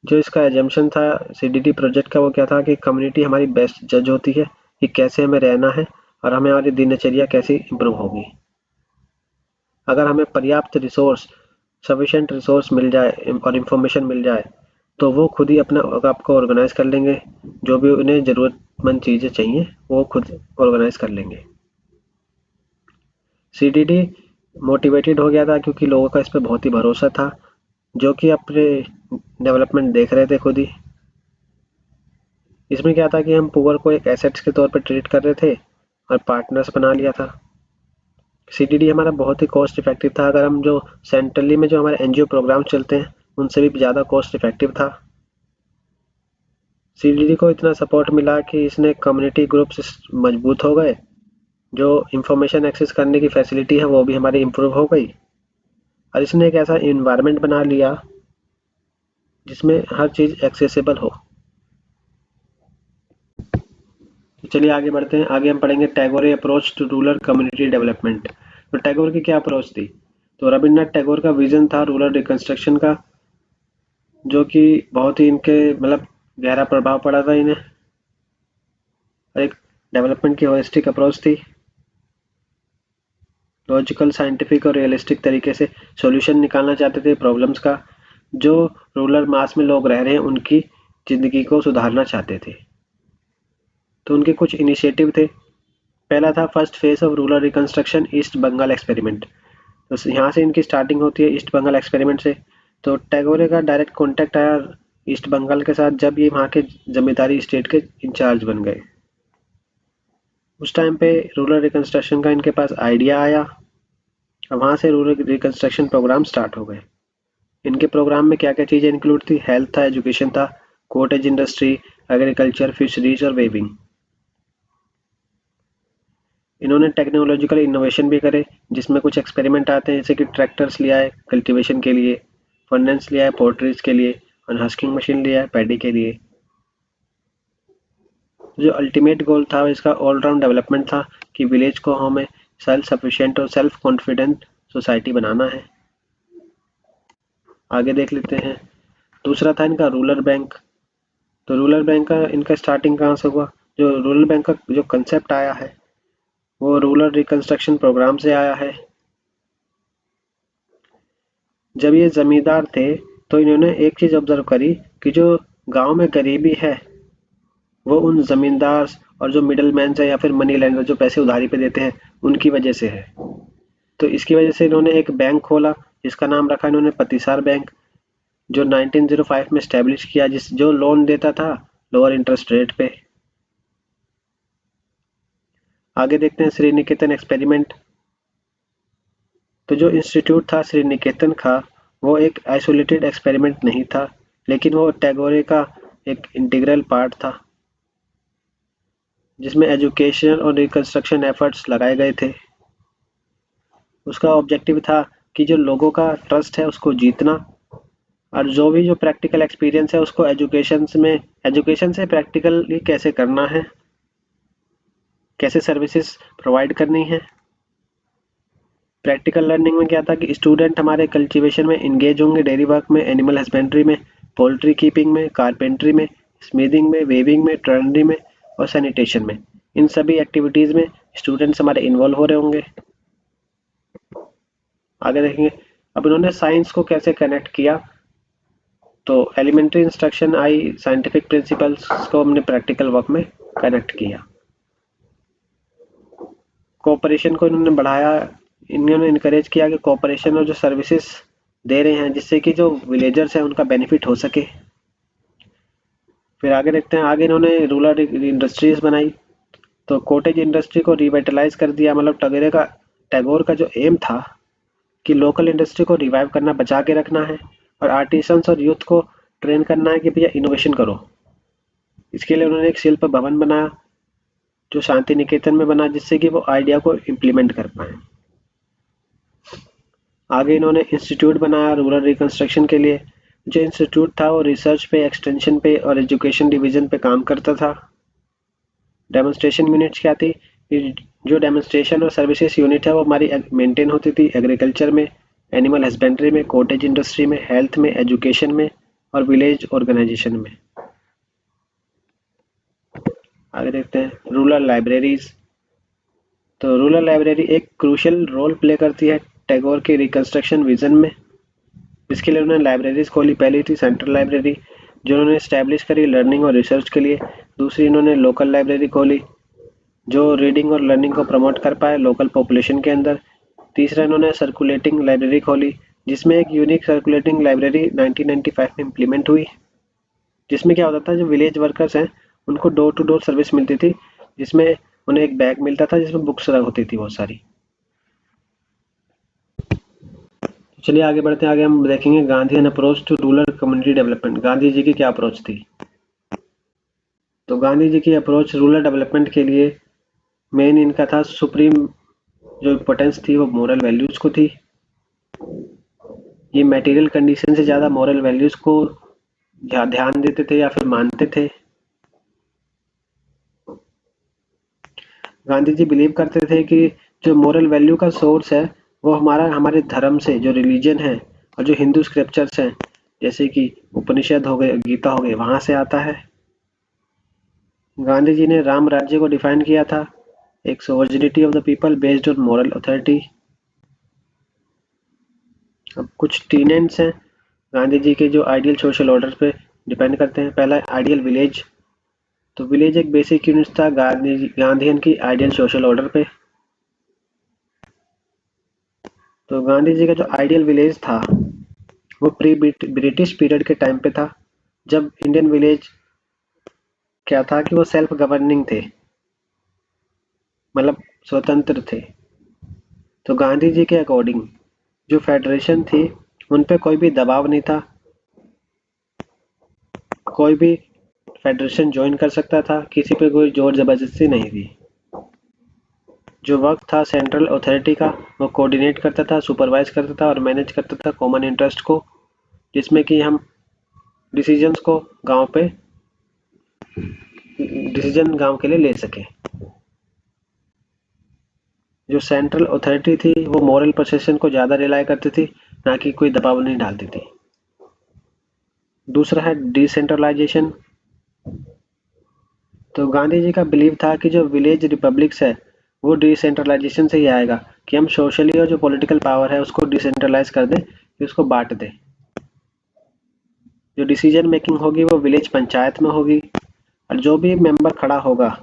जो इसका एजम्पशन था CDD प्रोजेक्ट का, वो क्या था कि कम्युनिटी हमारी बेस्ट जज होती है कि कैसे हमें रहना है और हमें हमारी दिनचर्या कैसे इम्प्रूव होगी। अगर हमें पर्याप्त रिसोर्स, सफिशिएंट रिसोर्स मिल जाए और इंफॉर्मेशन मिल जाए तो वो खुद ही अपने आप को ऑर्गेनाइज कर लेंगे, जो भी उन्हें ज़रूरतमंद चीज़ें चाहिए वो खुद ऑर्गेनाइज कर लेंगे। CDD मोटिवेटेड हो गया था क्योंकि लोगों का इस पर बहुत ही भरोसा था, जो कि अपने डेवलपमेंट देख रहे थे खुद ही। इसमें क्या था कि हम पुअर को एक एसेट्स के तौर पर ट्रीट कर रहे थे और पार्टनर्स बना लिया था। CDD हमारा बहुत ही कॉस्ट इफेक्टिव था। अगर हम जो सेंट्रली में जो हमारे NGO प्रोग्राम चलते हैं उनसे भी ज़्यादा कॉस्ट इफेक्टिव था। CDD को इतना सपोर्ट मिला कि इसने कम्युनिटी ग्रुप्स मजबूत हो गए, जो इंफॉर्मेशन एक्सेस करने की फैसिलिटी है वो भी हमारी इम्प्रूव हो गई, और इसने एक ऐसा इन्वायरमेंट बना लिया जिसमें हर चीज़ एक्सेसिबल हो। चलिए आगे बढ़ते हैं। आगे हम पढ़ेंगे Tagore approach to rural community development. तो टैगोर की क्या अप्रोच थी, तो रविन्द्रनाथ टैगोर का विजन था रूरल रिकंस्ट्रक्शन का, जो कि बहुत ही इनके मतलब गहरा प्रभाव पड़ा था इन्हें। एक डेवलपमेंट की होलिस्टिक अप्रोच थी। लॉजिकल, साइंटिफिक और रियलिस्टिक तरीके से सॉल्यूशन निकालना चाहते थे प्रॉब्लम्स का, जो रूरल मास में लोग रह रहे हैं उनकी ज़िंदगी को सुधारना चाहते थे। तो उनके कुछ इनिशिएटिव थे। पहला था first phase of rural reconstruction, east Bengal experiment. तो यहाँ से इनकी स्टार्टिंग होती है ईस्ट बंगाल एक्सपेरिमेंट से। तो टैगोर का डायरेक्ट कॉन्टैक्ट आया ईस्ट बंगाल के साथ जब ये वहाँ के जमींदारी स्टेट के इंचार्ज बन गए। उस टाइम पे रूरल रिकंस्ट्रक्शन का इनके पास आइडिया आया और वहाँ से रूरल रिकंस्ट्रक्शन प्रोग्राम स्टार्ट हो गए। इनके प्रोग्राम में क्या क्या चीज़ें इंक्लूड थी? हेल्थ था, एजुकेशन था, कॉटेज इंडस्ट्री, एग्रीकल्चर, फिशरीज और वेविंग। इन्होंने टेक्नोलॉजिकल इनोवेशन भी करे, जिसमें कुछ एक्सपेरिमेंट आते हैं जैसे कि ट्रैक्टर्स लिया है कल्टीवेशन के लिए, फर्नेस लिया है पोल्ट्रीज के लिए और हस्किंग मशीन लिया है पैडी के लिए। जो अल्टीमेट गोल था इसका ऑलराउंड डेवलपमेंट था कि विलेज को हमें सेल्फ सफिशिएंट और सेल्फ कॉन्फिडेंट सोसाइटी बनाना है। आगे देख लेते हैं। दूसरा था इनका रूरल बैंक। तो रूरल बैंक का इनका स्टार्टिंग कहाँ से हुआ? जो रूरल बैंक का जो कंसेप्ट आया है वो रूरल रिकंस्ट्रक्शन प्रोग्राम से आया है। जब ये जमींदार थे तो इन्होंने एक चीज ऑब्जर्व करी कि जो गांव में गरीबी है वो उन जमींदार और जो मिडल मैन है या फिर मनी लैंडर जो पैसे उधारी पे देते हैं उनकी वजह से है। तो इसकी वजह से इन्होंने एक बैंक खोला जिसका नाम रखा इन्होंने पतिसार बैंक, जो 1905 में स्टैब्लिश किया, जिस जो लोन देता था लोअर इंटरेस्ट रेट पे। आगे देखते हैं श्री निकेतन एक्सपेरिमेंट। तो जो इंस्टीट्यूट था श्री निकेतन का वो एक आइसोलेटेड एक्सपेरिमेंट नहीं था, लेकिन वो टैगोर का एक इंटीग्रल पार्ट था जिसमें एजुकेशन और रिकंस्ट्रक्शन एफर्ट्स लगाए गए थे। उसका ऑब्जेक्टिव था कि जो लोगों का ट्रस्ट है उसको जीतना और जो भी जो प्रैक्टिकल एक्सपीरियंस है उसको एजुकेशन से प्रैक्टिकली कैसे करना है, कैसे सर्विसेज प्रोवाइड करनी है। प्रैक्टिकल लर्निंग में क्या था कि स्टूडेंट हमारे कल्टीवेशन में इंगेज होंगे, डेयरी वर्क में, एनिमल हस्बेंड्री में, पोल्ट्री कीपिंग में, कारपेंट्री में, स्मिथिंग में, वेविंग में, टर्नरी में और सैनिटेशन में। इन सभी एक्टिविटीज़ में स्टूडेंट्स हमारे इन्वॉल्व हो रहे होंगे। आगे देखेंगे अब इन्होंने साइंस को कैसे कनेक्ट किया। तो एलिमेंट्री इंस्ट्रक्शन आई, साइंटिफिक प्रिंसिपल्स को हमने प्रैक्टिकल वर्क में कनेक्ट किया। कोऑपरेशन को इन्होंने बढ़ाया, इन्होंने इनकरेज किया कि कोऑपरेशन और जो सर्विसेज दे रहे हैं जिससे कि जो विलेजर्स हैं उनका बेनिफिट हो सके। फिर आगे देखते हैं, आगे इन्होंने रूरल इंडस्ट्रीज बनाई। तो कॉटेज इंडस्ट्री को रिवाइटलाइज कर दिया, मतलब टैगोर का जो एम था कि लोकल इंडस्ट्री को रिवाइव करना, बचा के रखना है और आर्टिसंस और यूथ को ट्रेन करना है कि भैया इनोवेशन करो। इसके लिए उन्होंने एक शिल्प भवन बनाया जो शांति निकेतन में बना, जिससे कि वो आइडिया को इम्प्लीमेंट कर पाए। आगे इन्होंने इंस्टीट्यूट बनाया रूरल रिकंस्ट्रक्शन के लिए। जो इंस्टीट्यूट था वो रिसर्च पे, एक्सटेंशन पे और एजुकेशन डिवीजन पे काम करता था। डेमोन्स्ट्रेशन यूनिट्स क्या थी? जो डेमोन्स्ट्रेशन और सर्विसेज यूनिट है वो हमारी मेंटेन होती थी एग्रीकल्चर में, एनिमल हस्बेंड्री में, कॉटेज इंडस्ट्री में, हेल्थ में, एजुकेशन में और विलेज ऑर्गेनाइजेशन में। आगे देखते हैं रूरल लाइब्रेरीज। तो रूरल लाइब्रेरी एक क्रूशियल रोल प्ले करती है टैगोर के रिकंस्ट्रक्शन विजन में। इसके लिए उन्होंने लाइब्रेरीज खोली। पहली थी सेंट्रल लाइब्रेरी जो उन्होंने स्टैब्लिश करी लर्निंग और रिसर्च के लिए। दूसरी इन्होंने लोकल लाइब्रेरी खोली जो रीडिंग और लर्निंग को प्रमोट कर पाए लोकल पॉपुलेशन के अंदर। तीसरा इन्होंने सर्कुलेटिंग लाइब्रेरी खोली जिसमें एक यूनिक सर्कुलेटिंग लाइब्रेरी 1995 में इम्प्लीमेंट हुई, जिसमें क्या होता था जो विलेज वर्कर्स हैं उनको डोर टू डोर सर्विस मिलती थी, जिसमें उन्हें एक बैग मिलता था जिसमें बुक्स होती थी बहुत सारी। चलिए आगे बढ़ते हैं। आगे हम देखेंगे Gandhian approach to rural community development. Gandhi ji की क्या अप्रोच थी? तो गांधी जी की अप्रोच रूरल डेवलपमेंट के लिए मेन इनका था सुप्रीम जो इम्पोर्टेंस थी वो मोरल वैल्यूज को थी। ये मटेरियल कंडीशन से ज़्यादा मोरल वैल्यूज को ध्यान देते थे या फिर मानते थे। गांधी जी बिलीव करते थे कि जो मोरल वैल्यू का सोर्स है वो हमारे धर्म से, जो रिलीजन है और जो हिंदू स्क्रिप्चर्स हैं जैसे कि उपनिषद हो गए, गीता हो गए, वहां से आता है। गांधी जी ने राम राज्य को डिफाइन किया था, एक sovereignty of the people based on moral authority. अब कुछ टीनेंट्स हैं गांधी जी के जो आइडियल सोशल ऑर्डर पे डिपेंड करते हैं। पहला आइडियल विलेज। तो विलेज एक बेसिक यूनिट था गांधीयन की आइडियल सोशल ऑर्डर पे। तो गांधी जी का जो आइडियल विलेज था वो प्री ब्रिटिश पीरियड के टाइम पे था, जब इंडियन विलेज क्या था कि वो सेल्फ गवर्निंग थे, मतलब स्वतंत्र थे। तो गांधी जी के अकॉर्डिंग जो फेडरेशन थी उन पे कोई भी दबाव नहीं था, कोई भी फेडरेशन ज्वाइन कर सकता था, किसी पे कोई जोर जबरदस्ती नहीं थी। जो वर्क था सेंट्रल अथॉरिटी का वो कोऑर्डिनेट करता था, सुपरवाइज करता था और मैनेज करता था कॉमन इंटरेस्ट को, जिसमें कि हम डिसीजंस को गांव पे डिसीजन गांव के लिए ले सके। जो सेंट्रल अथॉरिटी थी वो मॉरल प्रोसेशन को ज़्यादा रिलाय करती थी, ना कि कोई दबाव नहीं डालती थी। दूसरा है डिसेंट्रलाइजेशन। तो गांधी जी का बिलीव था कि जो विलेज रिपब्लिक्स है वो डिसेंट्रलाइजेशन से ही आएगा, कि हम सोशली और जो पॉलिटिकल पावर है उसको डिसेंट्रलाइज कर दें, कि उसको बांट दें। जो डिसीजन मेकिंग होगी वो विलेज पंचायत में होगी, और जो भी मेंबर खड़ा होगा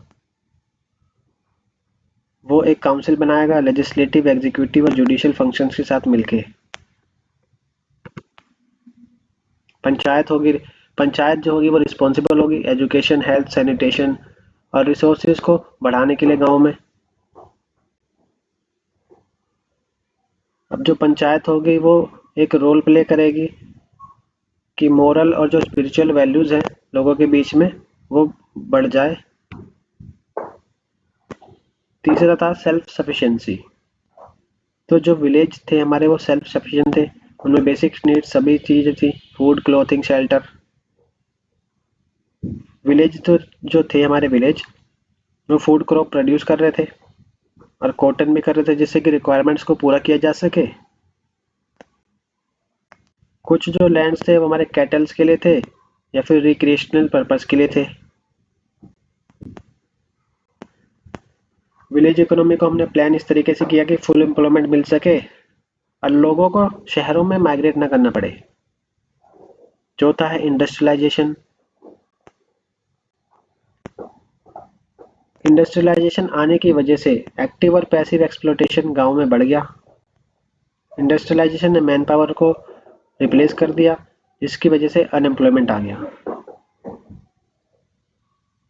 वो एक काउंसिल बनाएगा लेजिस्लेटिव, एग्जीक्यूटिव और जुडिशियल फंक्शंस के साथ मिलके। पंचायत होगी, पंचायत जो होगी वो रिस्पॉन्सिबल होगी एजुकेशन, हेल्थ, सैनिटेशन और रिसोर्सेज को बढ़ाने के लिए गांव में। अब जो पंचायत होगी वो एक रोल प्ले करेगी कि मोरल और जो स्पिरिचुअल वैल्यूज हैं लोगों के बीच में वो बढ़ जाए। तीसरा था सेल्फ सफिशिएंसी। तो जो विलेज थे हमारे वो सेल्फ सफिशिएंट थे, उनमें बेसिक नीड्स सभी चीज़ें थी, फूड, क्लोथिंग, शेल्टर। विलेज तो जो थे हमारे विलेज वो फूड क्रॉप प्रोड्यूस कर रहे थे और कॉटन भी कर रहे थे, जिससे कि रिक्वायरमेंट्स को पूरा किया जा सके। कुछ जो लैंड्स थे वो हमारे कैटल्स के लिए थे या फिर रिक्रिएशनल पर्पस के लिए थे। विलेज इकोनॉमी को हमने प्लान इस तरीके से किया कि फुल एम्प्लॉयमेंट मिल सके और लोगों को शहरों में माइग्रेट ना करना पड़े। चौथा है इंडस्ट्रियलाइजेशन। इंडस्ट्रियलाइजेशन आने की वजह से एक्टिव और पैसिव एक्सप्लोटेशन गांव में बढ़ गया। इंडस्ट्रियलाइजेशन ने मैन पावर को रिप्लेस कर दिया, जिसकी वजह से अनएम्प्लॉयमेंट आ गया।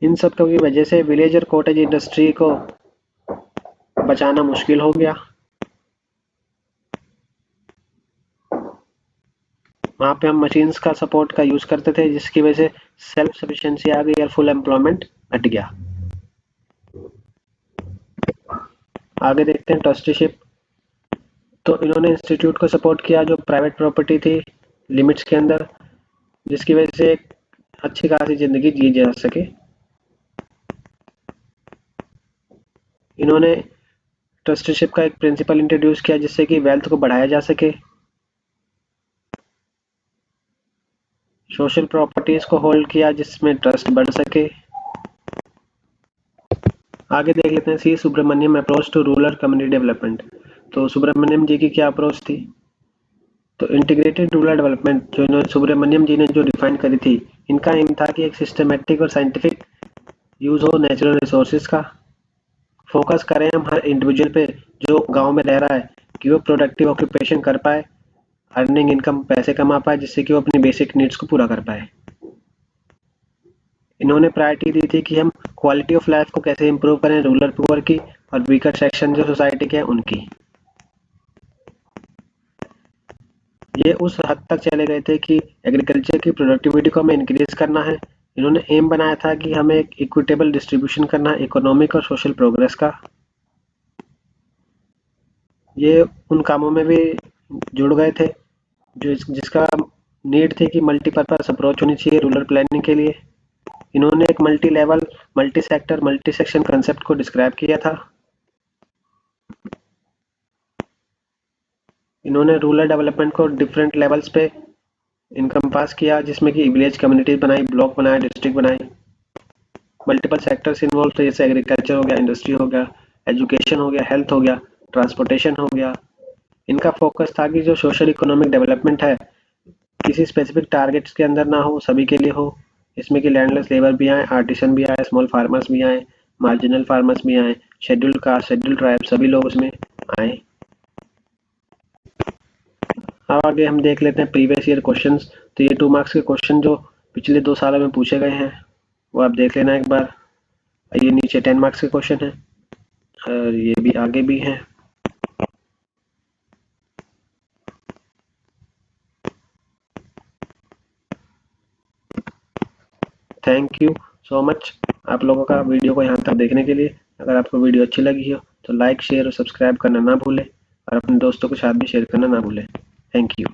इन सब की वजह से विलेज और कॉटेज इंडस्ट्री को बचाना मुश्किल हो गया। वहाँ पे हम मशीन्स का सपोर्ट का यूज़ करते थे, जिसकी वजह से सेल्फ सफिशिएंसी आ गई और फुल एम्प्लॉयमेंट घट गया। आगे देखते हैं ट्रस्टीशिप। तो इन्होंने इंस्टीट्यूट को सपोर्ट किया जो प्राइवेट प्रॉपर्टी थी लिमिट्स के अंदर, जिसकी वजह से एक अच्छी खासी ज़िंदगी जी जा सके। इन्होंने ट्रस्टीशिप का एक प्रिंसिपल इंट्रोड्यूस किया जिससे कि वेल्थ को बढ़ाया जा सके। सोशल प्रॉपर्टीज को होल्ड किया जिसमें ट्रस्ट बढ़ सके। आगे देख लेते हैं C Subramaniam approach to rural community development. तो सुब्रमण्यम जी की क्या अप्रोच थी? तो इंटीग्रेटेड रूरल डेवलपमेंट जो इन्होंने सुब्रमण्यम जी ने जो डिफाइन करी थी, इनका एम था कि एक सिस्टमेटिक और साइंटिफिक यूज हो नेचुरल रिसोर्सेज का। फोकस करें हम हर इंडिविजुअल पे जो गांव में रह रहा है, कि वो प्रोडक्टिव ऑक्यूपेशन कर पाए, अर्निंग इनकम पैसे कमा पाए, जिससे कि वो अपनी बेसिक नीड्स को पूरा कर पाए। इन्होंने प्रायोरिटी दी थी कि हम क्वालिटी ऑफ लाइफ को कैसे इंप्रूव करें रूरल पुअर की और वीकर सेक्शन जो सोसाइटी के हैं उनकी। ये उस हद तक चले गए थे कि एग्रीकल्चर की प्रोडक्टिविटी को हमें इंक्रीज करना है। इन्होंने एम बनाया था कि हमें एक इक्विटेबल डिस्ट्रीब्यूशन करना है इकोनॉमिक और सोशल प्रोग्रेस का। ये उन कामों में भी जुड़ गए थे जिसका नीड थी कि मल्टीपर्पज अप्रोच होनी चाहिए रूरल प्लानिंग के लिए। इन्होंने एक multi level, multi sector, multi section concept को डिस्क्राइब किया था। इन्होंने रूरल डेवलपमेंट को डिफरेंट लेवल्स पे इनकम पास किया, जिसमें कि विलेज कम्युनिटीज बनाई, ब्लॉक बनाए, डिस्ट्रिक्ट बनाई। मल्टीपल सेक्टर्स इन्वॉल्व थे, जैसे एग्रीकल्चर हो गया, इंडस्ट्री हो गया, एजुकेशन हो गया, हेल्थ हो गया, ट्रांसपोर्टेशन हो गया। इनका फोकस था कि जो सोशल इकोनॉमिक डेवलपमेंट है किसी स्पेसिफिक टारगेट्स के अंदर ना हो, सभी के लिए हो। इसमें कि लैंडलेस लेबर भी आए, आर्टिसन भी आए, स्मॉल फार्मर्स भी आए, मार्जिनल फार्मर्स भी आए, शेड्यूल्ड कास्ट, शेड्यूल्ड ट्राइब, सभी लोग उसमें आए। अब आगे हम देख लेते हैं प्रीवियस ईयर क्वेश्चंस। तो ये 2 मार्क्स के क्वेश्चन जो पिछले 2 सालों में पूछे गए हैं वो आप देख लेना एक बार। ये नीचे 10 मार्क्स के क्वेश्चन हैं और ये भी आगे भी हैं। थैंक यू सो मच आप लोगों का वीडियो को यहाँ तक देखने के लिए। अगर आपको वीडियो अच्छी लगी हो तो लाइक शेयर और सब्सक्राइब करना ना भूलें और अपने दोस्तों के साथ भी शेयर करना ना भूलें। Thank you.